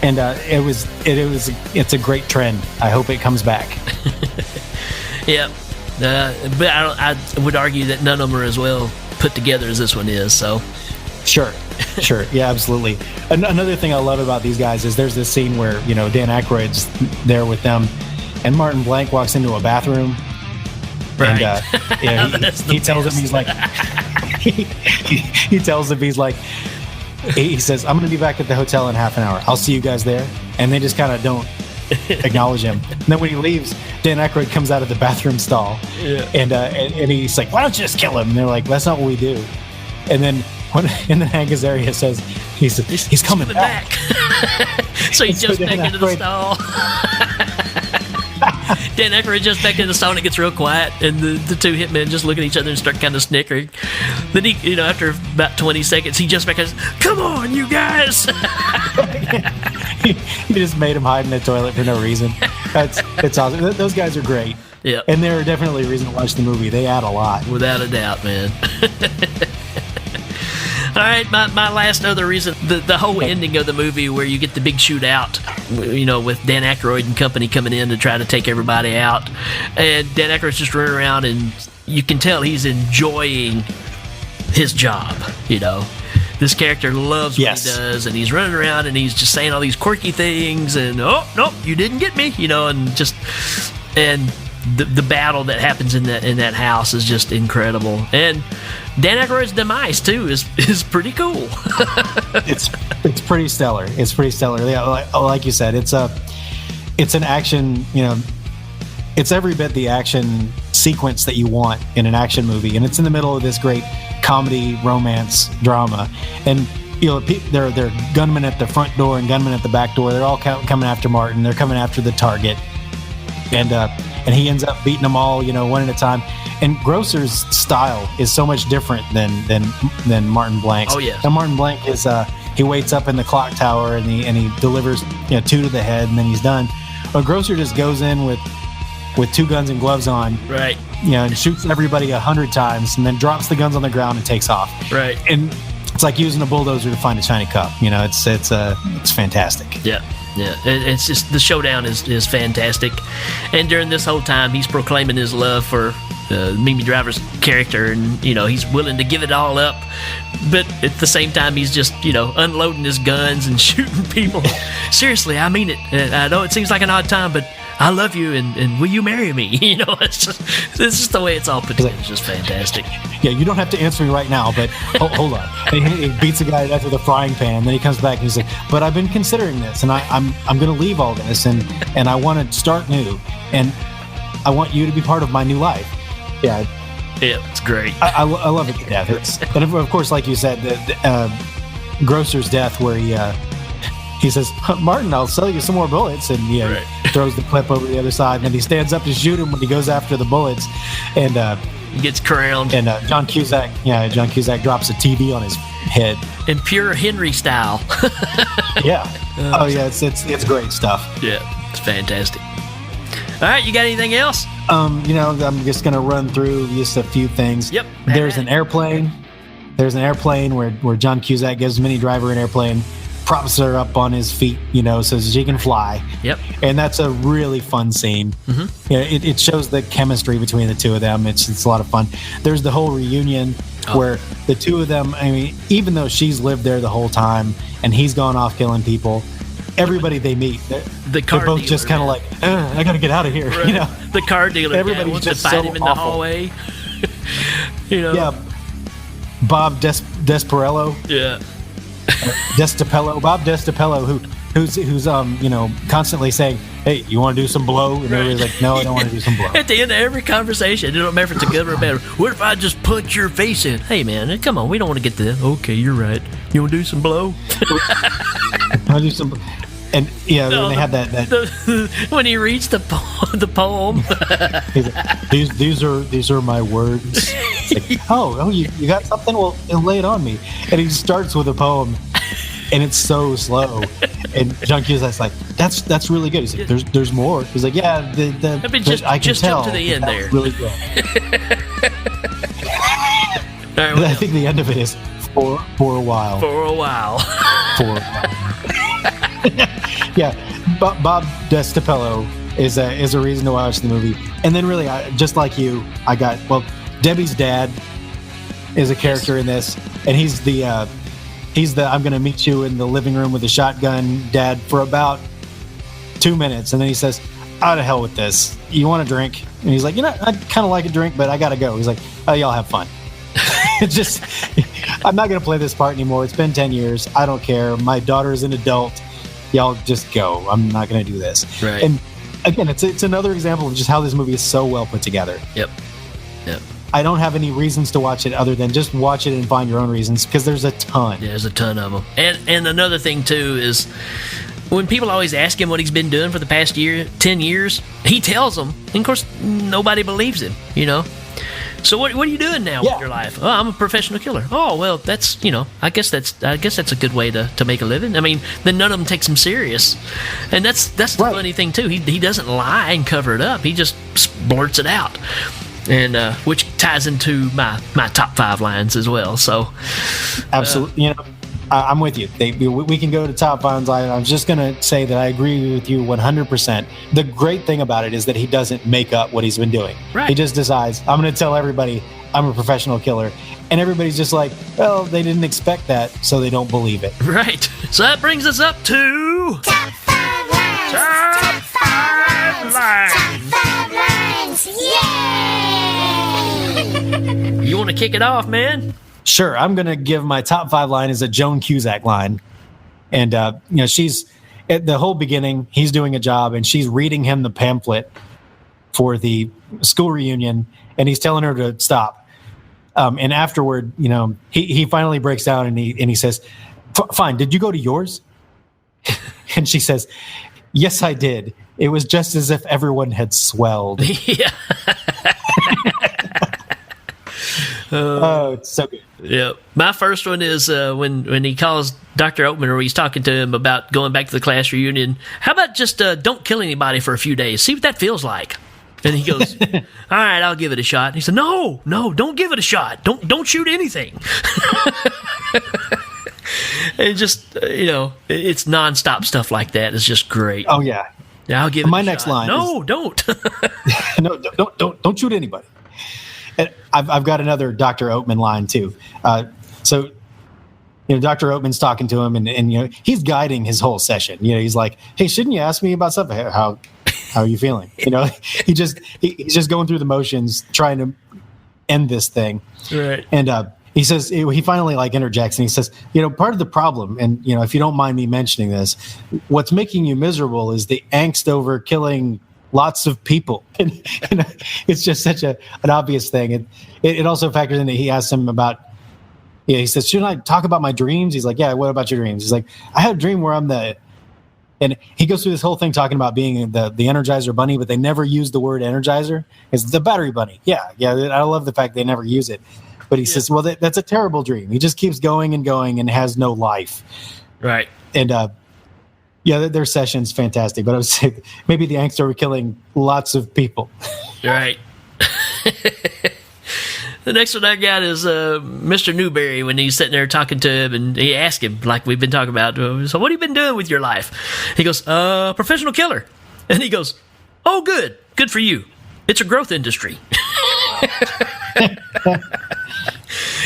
And it's a great trend. I hope it comes back. Yeah. But I would argue that none of them are as well put together as this one is, so. Sure. Yeah, absolutely. Another thing I love about these guys is there's this scene where, you know, Dan Aykroyd's there with them, and Martin Blank walks into a bathroom. Right. And he tells him, he's like, he tells him, he's like, he says, I'm going to be back at the hotel in half an hour. I'll see you guys there. And they just kind of don't acknowledge him. And then when he leaves, Dan Aykroyd comes out of the bathroom stall. Yeah. And he's like, why don't you just kill him? And they're like, that's not what we do. And then Hank Azaria says, he's coming back. So he jumps back into the stall. Dan Aykroyd jumps back into the stall and it gets real quiet, and the two hitmen just look at each other and start kind of snickering. Then he, you know, after about 20 seconds, he jumps back and says, come on, you guys. He just made him hide in the toilet for no reason. It's awesome. Those guys are great. Yeah. And they're definitely a reason to watch the movie. They add a lot. Without a doubt, man. All right, my last other reason, the whole ending of the movie where you get the big shootout, you know, with Dan Aykroyd and company coming in to try to take everybody out. And Dan Aykroyd's just running around, and you can tell he's enjoying his job, you know. This character loves what he does, and he's running around, and he's just saying all these quirky things, and, oh, nope, you didn't get me, you know, and just... And the battle that happens in that house is just incredible. And Dan Aykroyd's demise too is pretty cool. It's pretty stellar. It's pretty stellar. Yeah, like you said, it's an action. You know, it's every bit the action sequence that you want in an action movie, and it's in the middle of this great comedy, romance, drama. And they're gunmen at the front door and gunmen at the back door. They're all coming after Martin. They're coming after the target, and he ends up beating them all, one at a time. And Grosser's style is so much different than Martin Blank's. Oh yeah. And Martin Blank is he waits up in the clock tower and he delivers 2 to the head and then he's done. But Grosser just goes in with 2 guns and gloves on, right? And shoots everybody 100 times and then drops the guns on the ground and takes off, right? And it's like using a bulldozer to find a shiny cup. It's fantastic. Yeah. It's just the showdown is fantastic, and during this whole time he's proclaiming his love for Mimi Driver's character, and he's willing to give it all up, but at the same time he's just unloading his guns and shooting people. Seriously, I mean it. I know it seems like an odd time, but I love you, and will you marry me? It's just the way it's all put together. It's just fantastic. Yeah, you don't have to answer me right now, but hold on. And he beats a guy to death with a frying pan. Then he comes back and he's like, "But I've been considering this, and I'm going to leave all this, and I want to start new, and I want you to be part of my new life." Yeah, it's great. I love it to death. But of course, like you said, Grosser's death, where he says, "Martin, I'll sell you some more bullets," and throws the clip over the other side, and then he stands up to shoot him when he goes after the bullets, and he gets crowned. And John Cusack drops a TV on his head in pure Henry style. Yeah. It's great stuff. Yeah, it's fantastic. All right, you got anything else? I'm just gonna run through just a few things. Yep. There's an airplane. There's an airplane where John Cusack gives Minnie Driver an airplane, props her up on his feet, so she can fly. Yep. And that's a really fun scene. Mm-hmm. It shows the chemistry between the two of them. It's a lot of fun. There's the whole reunion where the two of them, even though she's lived there the whole time and he's gone off killing people, everybody they meet, they're both just kind of like, I gotta get out of here. Right. The car dealer everybody's wants to fight him in the hallway. Yeah. Bob Desperello. Yeah. Bob Destapello, who's constantly saying, "Hey, you want to do some blow?" And everybody's like, "No, I don't want to do some blow." At the end of every conversation, it don't matter if it's a good or a bad. What if I just punch your face in? Hey, man, come on, we don't want to get to that. Okay, you're right. You want to do some blow? I'll do some. And when they have that when he reads the poem, these are my words. It's like, oh, you got something? Well, lay it on me. And he starts with a poem, and it's so slow. And John Cusack's like, that's really good. He's like, there's more. He's like, yeah, I can tell. Jump to the end there. Really good. I think the end of it is for a while. For a while. Yeah, Bob Destapello is a reason to watch the movie. And then really, just like you, Debbie's dad is a character in this, and he's the I'm going to meet you in the living room with a shotgun dad for about 2 minutes, and then he says, out of hell with this. You want a drink? And he's like, I kind of like a drink, but I got to go. He's like, oh, y'all have fun. It's just, I'm not going to play this part anymore. It's been 10 years. I don't care. My daughter is an adult. Y'all just go. I'm not going to do this. Right. And again, it's another example of just how this movie is so well put together. Yep. I don't have any reasons to watch it other than just watch it and find your own reasons, because there's a ton. Yeah, there's a ton of them. And another thing, too, is when people always ask him what he's been doing for the past 10 years, he tells them. And, of course, nobody believes him, So what are you doing now with your life? Oh, I'm a professional killer. Oh, well, that's, I guess that's a good way to make a living. I mean, then none of them takes him serious. And that's the funny thing, too. He doesn't lie and cover it up. He just blurts it out. And which ties into my top 5 lines as well. So absolutely, I'm with you. We can go to top 5 lines. I'm just going to say that I agree with you 100%. The great thing about it is that he doesn't make up what he's been doing. Right. He just decides, I'm going to tell everybody I'm a professional killer. And everybody's just like, well, they didn't expect that, so they don't believe it. Right. So that brings us up to top 5 lines. Top 5 lines. Top 5 lines. Yay! You want to kick it off, man? Sure. I'm going to give my top 5 line is a Joan Cusack line. And, she's at the whole beginning, he's doing a job and she's reading him the pamphlet for the school reunion, and he's telling her to stop. And afterward, he finally breaks down and he says, Fine. Did you go to yours? And she says, yes, I did. It was just as if everyone had swelled. Yeah. Oh, it's so good. Yeah. My first one is when he calls Dr. Oatman, or he's talking to him about going back to the class reunion. How about just don't kill anybody for a few days? See what that feels like. And he goes, all right, I'll give it a shot. And he said, no, don't give it a shot. Don't shoot anything. And just, it's nonstop stuff like that. It's just great. Oh, yeah. Yeah, I'll give it my a next shot. line. No, don't. No, don't shoot anybody. And I've got another Dr. Oatman line too. So, Dr. Oatman's talking to him, and he's guiding his whole session. He's like, "Hey, shouldn't you ask me about stuff? How are you feeling?" He's just going through the motions, trying to end this thing. Right. And he says, he finally interjects, and he says, part of the problem, and if you don't mind me mentioning this, what's making you miserable is the angst over killing lots of people. And it's just such an obvious thing. It also factors in that he asks him about, he says, shouldn't I talk about my dreams? He's like, yeah, what about your dreams? He's like, I had a dream where I'm and he goes through this whole thing talking about being the Energizer Bunny, but they never use the word Energizer. It's the battery bunny. Yeah. I love the fact they never use it. But he says, well, that's a terrible dream. He just keeps going and going and has no life. Right. And, their session's fantastic, but I would say maybe the angst over killing lots of people. Right. The next one I got is Mr. Newberry, when he's sitting there talking to him, and he asks him, like we've been talking about, so what have you been doing with your life? He goes, professional killer. And he goes, oh, good for you. It's a growth industry.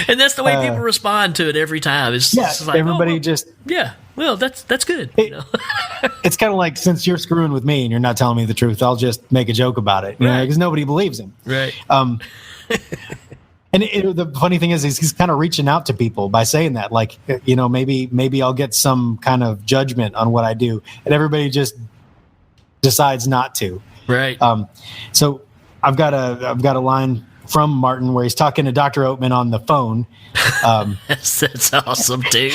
And that's the way people respond to it every time. It's like, everybody yeah. Well, that's good. It's kind of like, since you're screwing with me and you're not telling me the truth, I'll just make a joke about it, because nobody believes him. Right. And the funny thing is he's kind of reaching out to people by saying that, like, maybe I'll get some kind of judgment on what I do, and everybody just decides not to. Right. So I've got a line from Martin where he's talking to Dr. Oatman on the phone. That's awesome, dude.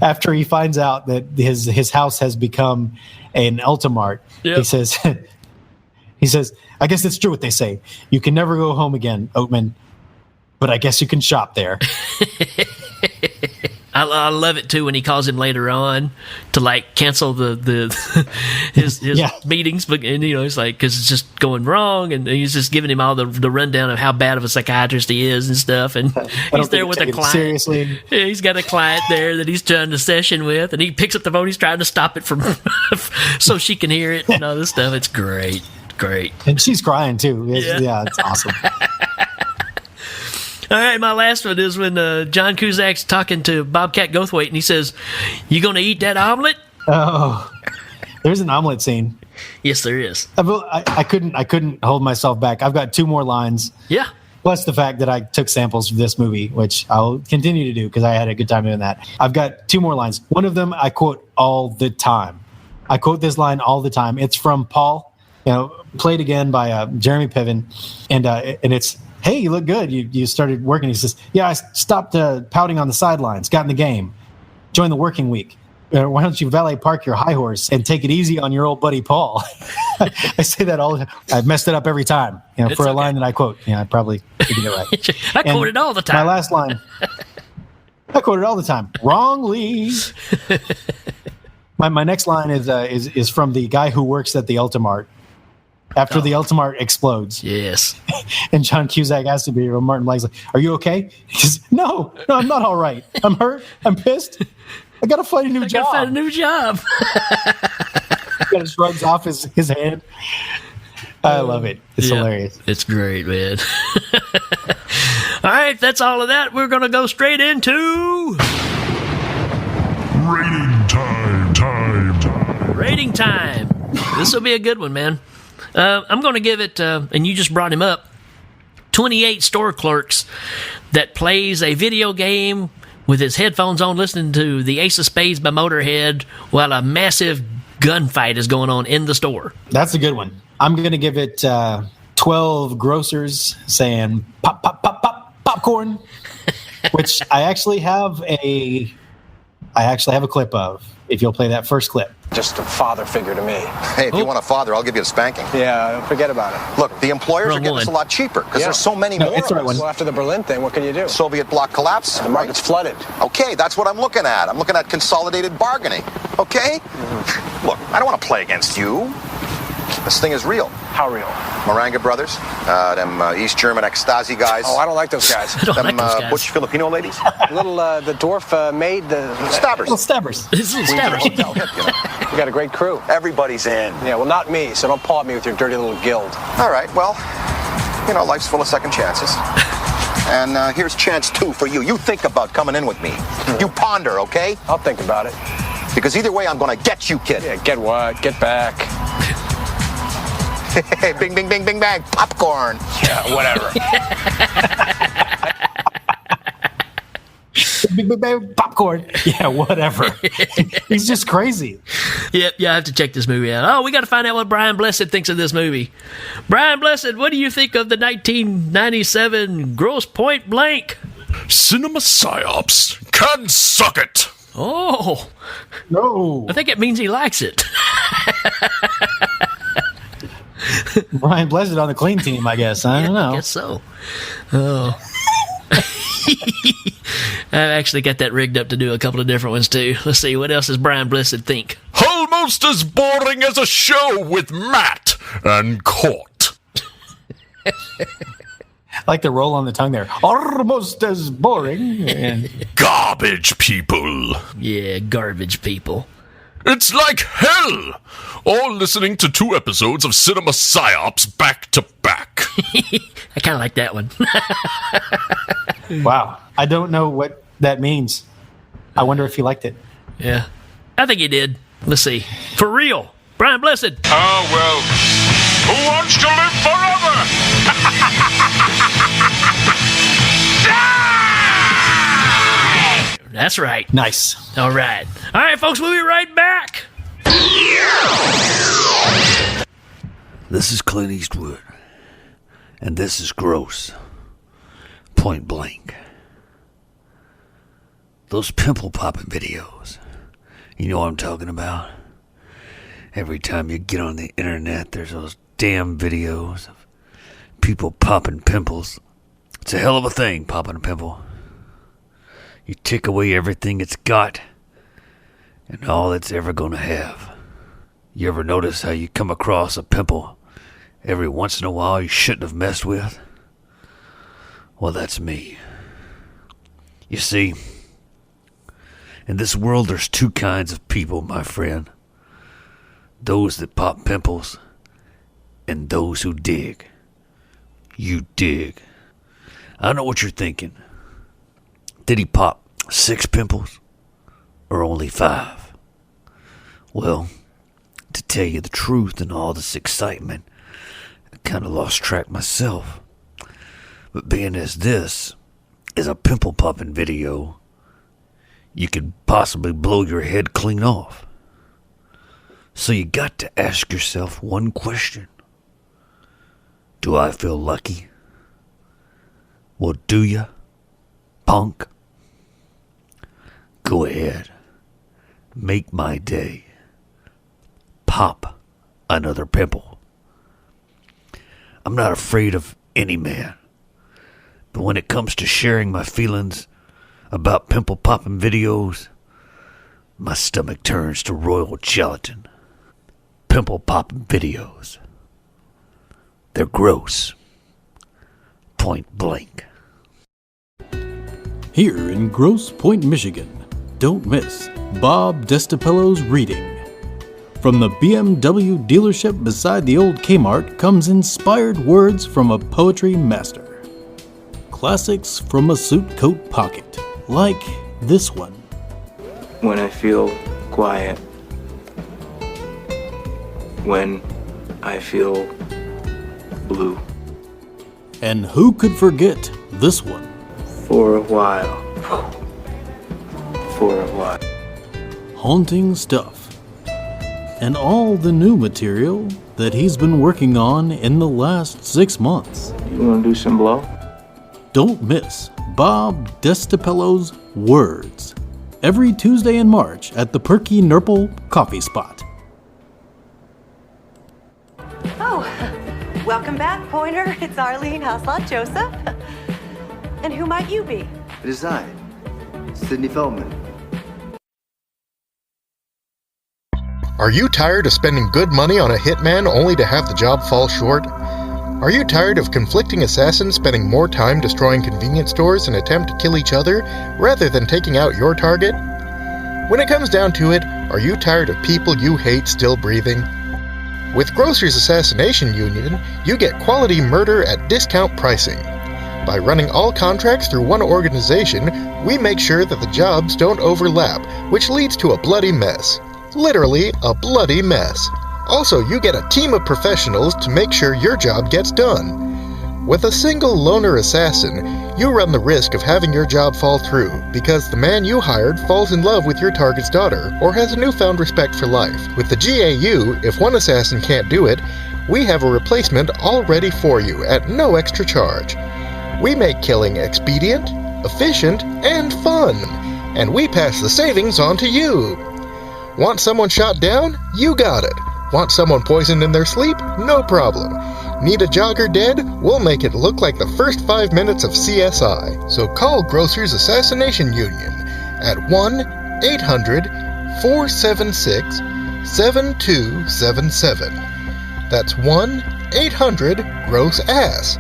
After he finds out that his house has become an Ultimart, he says, I guess it's true what they say. You can never go home again, Oatman, but I guess you can shop there. I love it too when he calls him later on to cancel his meetings, but it's like, because it's just going wrong, and he's just giving him all the rundown of how bad of a psychiatrist he is and stuff, and he's there with a client. Seriously, yeah, he's got a client there that he's trying to session with, and he picks up the phone. He's trying to stop it from so she can hear it and all this stuff. It's great, and she's crying too. It's awesome. All right, my last one is when John Cusack's talking to Bobcat Goldthwait, and he says, "You gonna eat that omelet?" Oh, there's an omelet scene. Yes, there is. I couldn't hold myself back. I've got two more lines. Yeah. Plus the fact that I took samples from this movie, which I'll continue to do because I had a good time doing that. I've got two more lines. One of them I quote all the time. I quote this line all the time. It's from Paul, played again by Jeremy Piven, and it's, hey, you look good. You started working. He says, yeah, I stopped pouting on the sidelines, got in the game, joined the working week. Why don't you valet park your high horse and take it easy on your old buddy Paul? I say that all the time. I messed it up every time, for a line that I quote. I probably didn't get it right. I quote it all the time. My last line, I quote it all the time. Wrongly. My next line is from the guy who works at the Ultimart. After the Ultimart explodes. Yes. And John Cusack has to be, or Martin Blank's like, are you okay? He says, no, I'm not all right. I'm hurt. I'm pissed. I got to find a new job. I got to find a new job. He kind of shrugs off his hand. I love it. It's hilarious. It's great, man. All right, that's all of that. We're going to go straight into... Rating time. This will be a good one, man. I'm going to give it, and you just brought him up, 28 store clerks that plays a video game with his headphones on listening to the Ace of Spades by Motorhead while a massive gunfight is going on in the store. That's a good one. I'm going to give it 12 grocers saying pop, pop, pop, pop, popcorn, which I actually have a I actually have a clip of, if you'll play that first clip. Just a father figure to me. Hey, if you want a father, I'll give you a spanking. Yeah, forget about it. Look, the employers are getting us a lot cheaper because there's so many more. It's the right one. Well, after the Berlin thing, what can you do? Soviet bloc collapse. The market's flooded. Okay, that's what I'm looking at. I'm looking at consolidated bargaining. Okay? Look, I don't want to play against you. This thing is real. How real? Maranga Brothers, them East German ex-Stasi guys. Oh, I don't like those guys. I don't like those guys. Butch Filipino ladies. The dwarf maid, the Stabbers. Little stabbers. Little stabbers. You know. We got a great crew. Everybody's in. Yeah, well, not me, so don't paw at me with your dirty little guild. All right, well, you know, life's full of second chances. And here's chance 2 for you. You think about coming in with me. You ponder, okay? I'll think about it. Because either way, I'm going to get you, kid. Yeah, get what? Get back. Hey, bing, bing, bing, bing, bang. Popcorn. Yeah, whatever. Big, big, big, popcorn. Yeah, whatever. He's just crazy. Yep, yeah, I have to check this movie out. Oh, we got to find out what Brian Blessed thinks of this movie. Brian Blessed, what do you think of the 1997 Grosse Pointe Blank? Cinema psyops can suck it. Oh. No. I think it means he likes it. Brian Blessed on the clean team, I guess. I don't know. I guess so. Oh. I've actually got that rigged up to do a couple of different ones, too. Let's see, what else does Brian Blessed think? Almost as boring as a show with Matt and Court. I like the roll on the tongue there. Almost as boring. And Garbage people. Yeah, garbage people. It's like hell! All listening to 2 episodes of Cinema Psyops back to back. I kind of like that one. Wow. I don't know what that means. I wonder if he liked it. Yeah. I think he did. Let's see. For real. Brian Blessed. Oh, well. Who wants to live forever? That's right. Nice. All right. All right, folks, we'll be right back. This is Clint Eastwood, and this is Grosse Pointe Blank. Those pimple popping videos, you know what I'm talking about? Every time you get on the internet, there's those damn videos of people popping pimples. It's a hell of a thing, popping a pimple. You take away everything it's got and all it's ever going to have. You ever notice how you come across a pimple every once in a while you shouldn't have messed with? Well, that's me. You see, in this world there's 2 kinds of people, my friend. Those that pop pimples and those who dig. You dig. I know what you're thinking. Did he pop 6 pimples or only 5? Well, to tell you the truth in all this excitement, I kind of lost track myself. But being as this is a pimple popping video, you could possibly blow your head clean off. So you got to ask yourself one question. Do I feel lucky? Well, do ya, punk? Go ahead. Make my day. Pop another pimple. I'm not afraid of any man. But when it comes to sharing my feelings about pimple popping videos, my stomach turns to royal gelatin. Pimple popping videos. They're gross. Point blank. Here in Grosse Pointe, Michigan, don't miss Bob Destapello's reading. From the BMW dealership beside the old Kmart comes inspired words from a poetry master. Classics from a suit coat pocket, like this one. When I feel quiet. When I feel blue. And who could forget this one? For a while. For a while. Haunting stuff. And all the new material that he's been working on in the last 6 months. You want to do some blow? Don't miss Bob Destapello's Words. every Tuesday in March at the Perky Nurple Coffee Spot. Oh, welcome back, Pointer. It's Arlene Haslot Joseph. And who might you be? It is I, Sidney Feldman. Are you tired of spending good money on a hitman only to have the job fall short? Are you tired of conflicting assassins spending more time destroying convenience stores in an attempt to kill each other rather than taking out your target? When it comes down to it, are you tired of people you hate still breathing? With Grocers Assassination Union, you get quality murder at discount pricing. By running all contracts through one organization, we make sure that the jobs don't overlap, which leads to a bloody mess. Literally, a bloody mess. Also, you get a team of professionals to make sure your job gets done. With a single loner assassin, you run the risk of having your job fall through because the man you hired falls in love with your target's daughter or has a newfound respect for life. With the GAU, if one assassin can't do it, we have a replacement all ready for you at no extra charge. We make killing expedient, efficient, and fun, and we pass the savings on to you. Want someone shot down? You got it. Want someone poisoned in their sleep? No problem. Need a jogger dead? We'll make it look like the first 5 minutes of CSI. So call Grocers Assassination Union at 1-800-476-7277. That's 1-800-GROSS-ASS,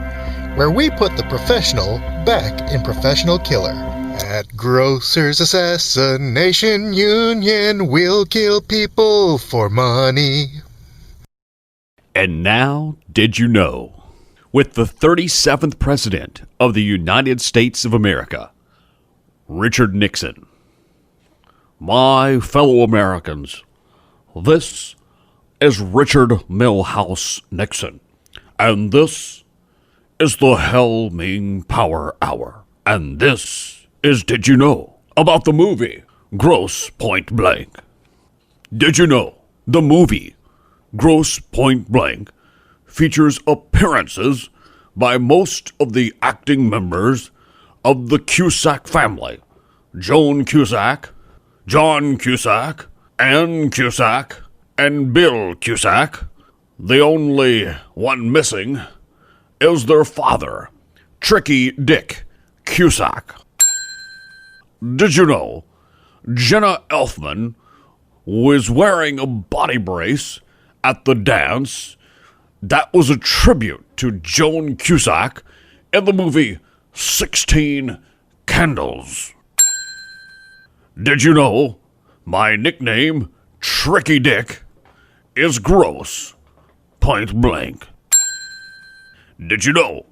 where we put the professional back in professional killer. At Grocers Assassination Union, we'll kill people for money. And now, did you know? With the 37th President of the United States of America, Richard Nixon. My fellow Americans, this is Richard Milhouse Nixon, and this is the Hell Ming Power Hour, and this is Did You Know about the movie Grosse Pointe Blank. Did you know the movie Grosse Pointe Blank features appearances by most of the acting members of the Cusack family? Joan Cusack, John Cusack, Ann Cusack, and Bill Cusack. The only one missing is their father, Tricky Dick Cusack. Did you know Jenna Elfman was wearing a body brace at the dance that was a tribute to Joan Cusack in the movie 16 Candles? Did you know my nickname, Tricky Dick, is Grosse Pointe Blank? Did you know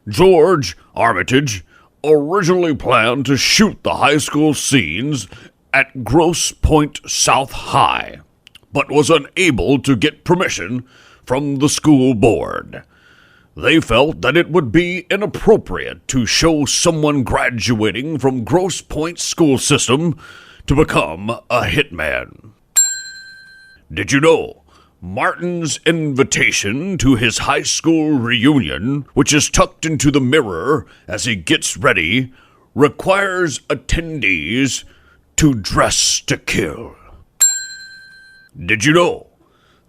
George Armitage originally planned to shoot the high school scenes at Grosse Pointe South High, but was unable to get permission from the school board? They felt that it would be inappropriate to show someone graduating from Grosse Pointe school system to become a hitman. Did you know Martin's invitation to his high school reunion, which is tucked into the mirror as he gets ready, requires attendees to dress to kill? Did you know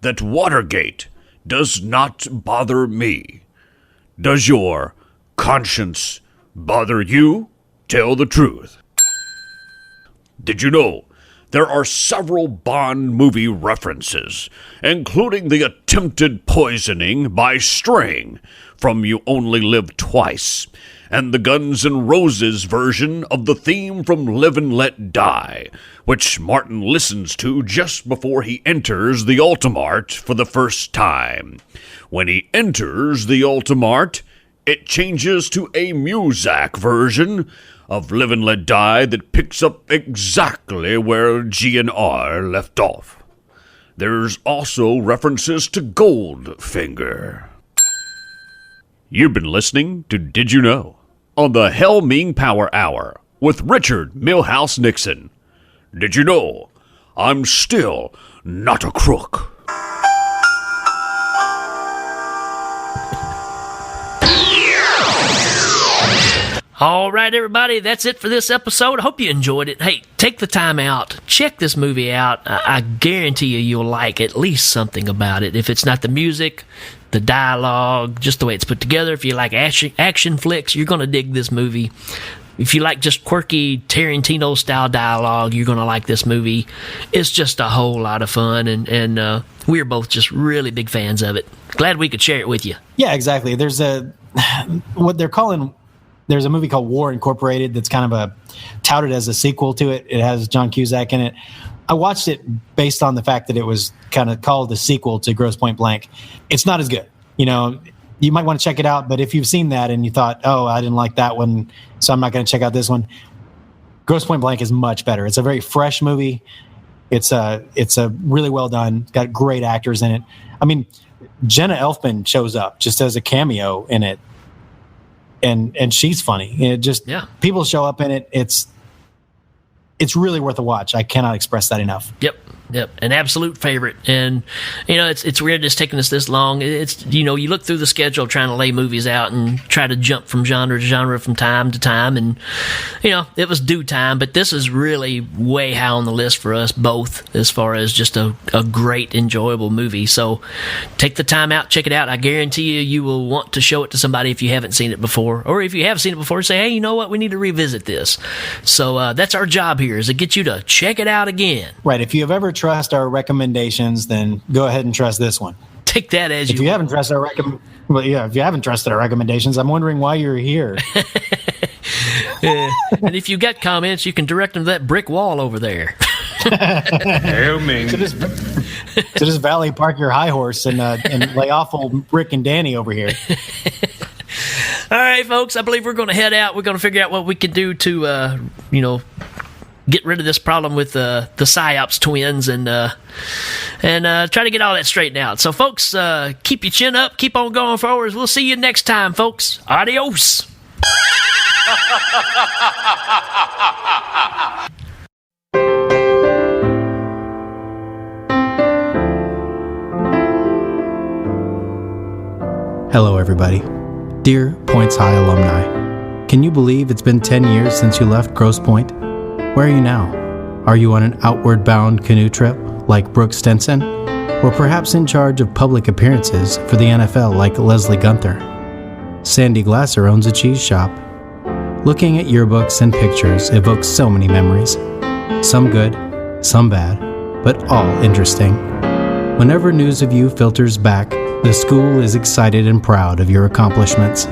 that Watergate does not bother me? Does your conscience bother you? Tell the truth. Did you know there are several Bond movie references, including the attempted poisoning by string from You Only Live Twice, and the Guns N' Roses version of the theme from Live and Let Die, which Martin listens to just before he enters the Ultimart for the first time. When he enters the Ultimart, it changes to a Muzak version of Live and Let Die that picks up exactly where G and R left off. There's also references to Goldfinger. You've been listening to Did You Know on the Hell Ming Power Hour with Richard Milhouse Nixon. Did you know I'm still not a crook? All right, everybody, that's it for this episode. I hope you enjoyed it. Hey, take the time out. Check this movie out. I guarantee you'll like at least something about it. If it's not the music, the dialogue, just the way it's put together. If you like action flicks, you're going to dig this movie. If you like just quirky Tarantino-style dialogue, you're going to like this movie. It's just a whole lot of fun, and we're both just really big fans of it. Glad we could share it with you. Yeah, exactly. There's what they're calling... There's a movie called War Incorporated that's kind of touted as a sequel to it. It has John Cusack in it. I watched it based on the fact that it was kind of called the sequel to Grosse Pointe Blank. It's not as good. You know, you might want to check it out, but if you've seen that and you thought, oh, I didn't like that one, so I'm not going to check out this one, Grosse Pointe Blank is much better. It's a very fresh movie. It's a really well done. It's got great actors in it. I mean, Jenna Elfman shows up just as a cameo in it. And she's funny. It just people show up in it. It's really worth a watch. I cannot express that enough. Yep. An absolute favorite. And you know, it's weird it's taking us this long. It's, you know, you look through the schedule trying to lay movies out and try to jump from genre to genre from time to time, and you know, it was due time, but this is really way high on the list for us both as far as just a great, enjoyable movie. So take the time out, check it out. I guarantee you will want to show it to somebody if you haven't seen it before, or if you have seen it before, say, hey, you know what, we need to revisit this. So that's our job here, is to get you to check it out again. Right. If you have ever trust our recommendations, then go ahead and trust this one. Take that as if you haven't trusted our if you haven't trusted our recommendations, I'm wondering why you're here. And if you got comments, you can direct them to that brick wall over there. Hail Ming. So just Valley Park your high horse and lay off old Rick and Danny over here. All right, folks, I believe we're going to head out. We're going to figure out what we can do to, get rid of this problem with the PsyOps twins and try to get all that straightened out. So, folks, keep your chin up, keep on going forwards. We'll see you next time, folks. Adios. Hello, everybody. Dear Points High alumni, can you believe it's been 10 years since you left Grosse Pointe? Where are you now? Are you on an outward bound canoe trip like Brooke Stenson? Or perhaps in charge of public appearances for the NFL like Leslie Gunther? Sandy Glasser owns a cheese shop. Looking at yearbooks and pictures evokes so many memories. Some good, some bad, but all interesting. Whenever news of you filters back, the school is excited and proud of your accomplishments.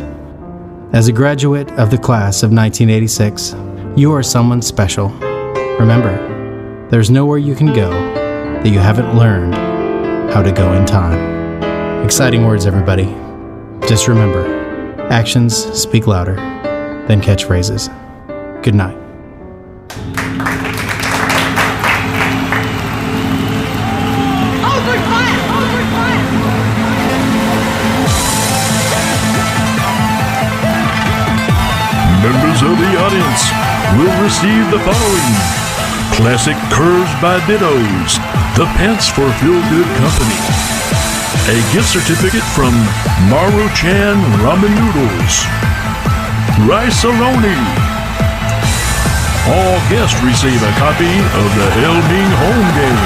As a graduate of the class of 1986, you are someone special. Remember, there's nowhere you can go that you haven't learned how to go in time. Exciting words, everybody. Just remember, actions speak louder than catchphrases. Good night. Members of the audience will receive the following: classic curves by Dittos, the pants for Feel Good Company, a gift certificate from Maruchan Ramen Noodles, Rice-A-Roni. All guests receive a copy of the Ming home game.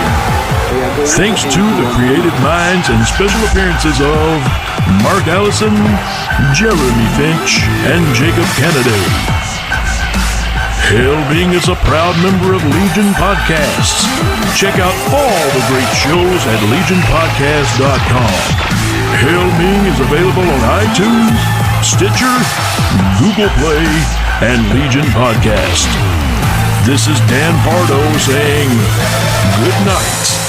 Thanks to the creative minds and special appearances of Mark Allison, Jeremy Finch, and Jacob Kennedy. Hail Ming is a proud member of Legion Podcasts. Check out all the great shows at legionpodcast.com. Hail Ming is available on iTunes, Stitcher, Google Play, and Legion Podcast. This is Dan Pardo saying good night.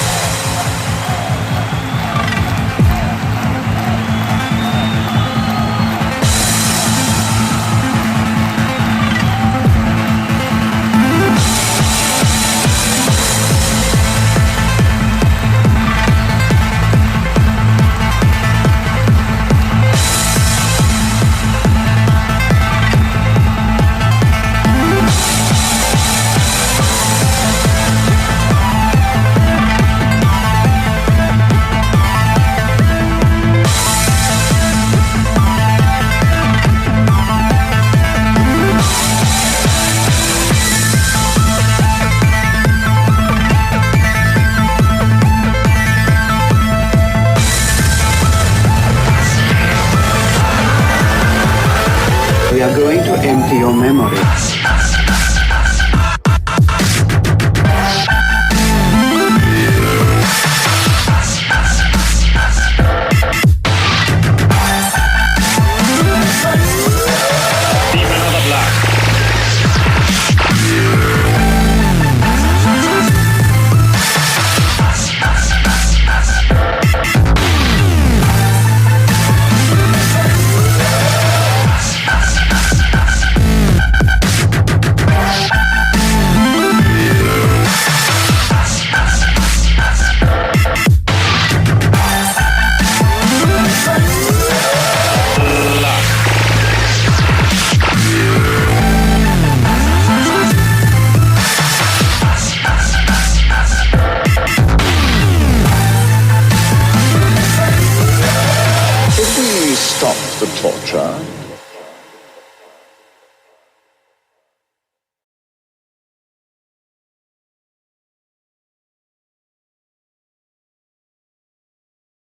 are going to empty your memory. If we stop the torture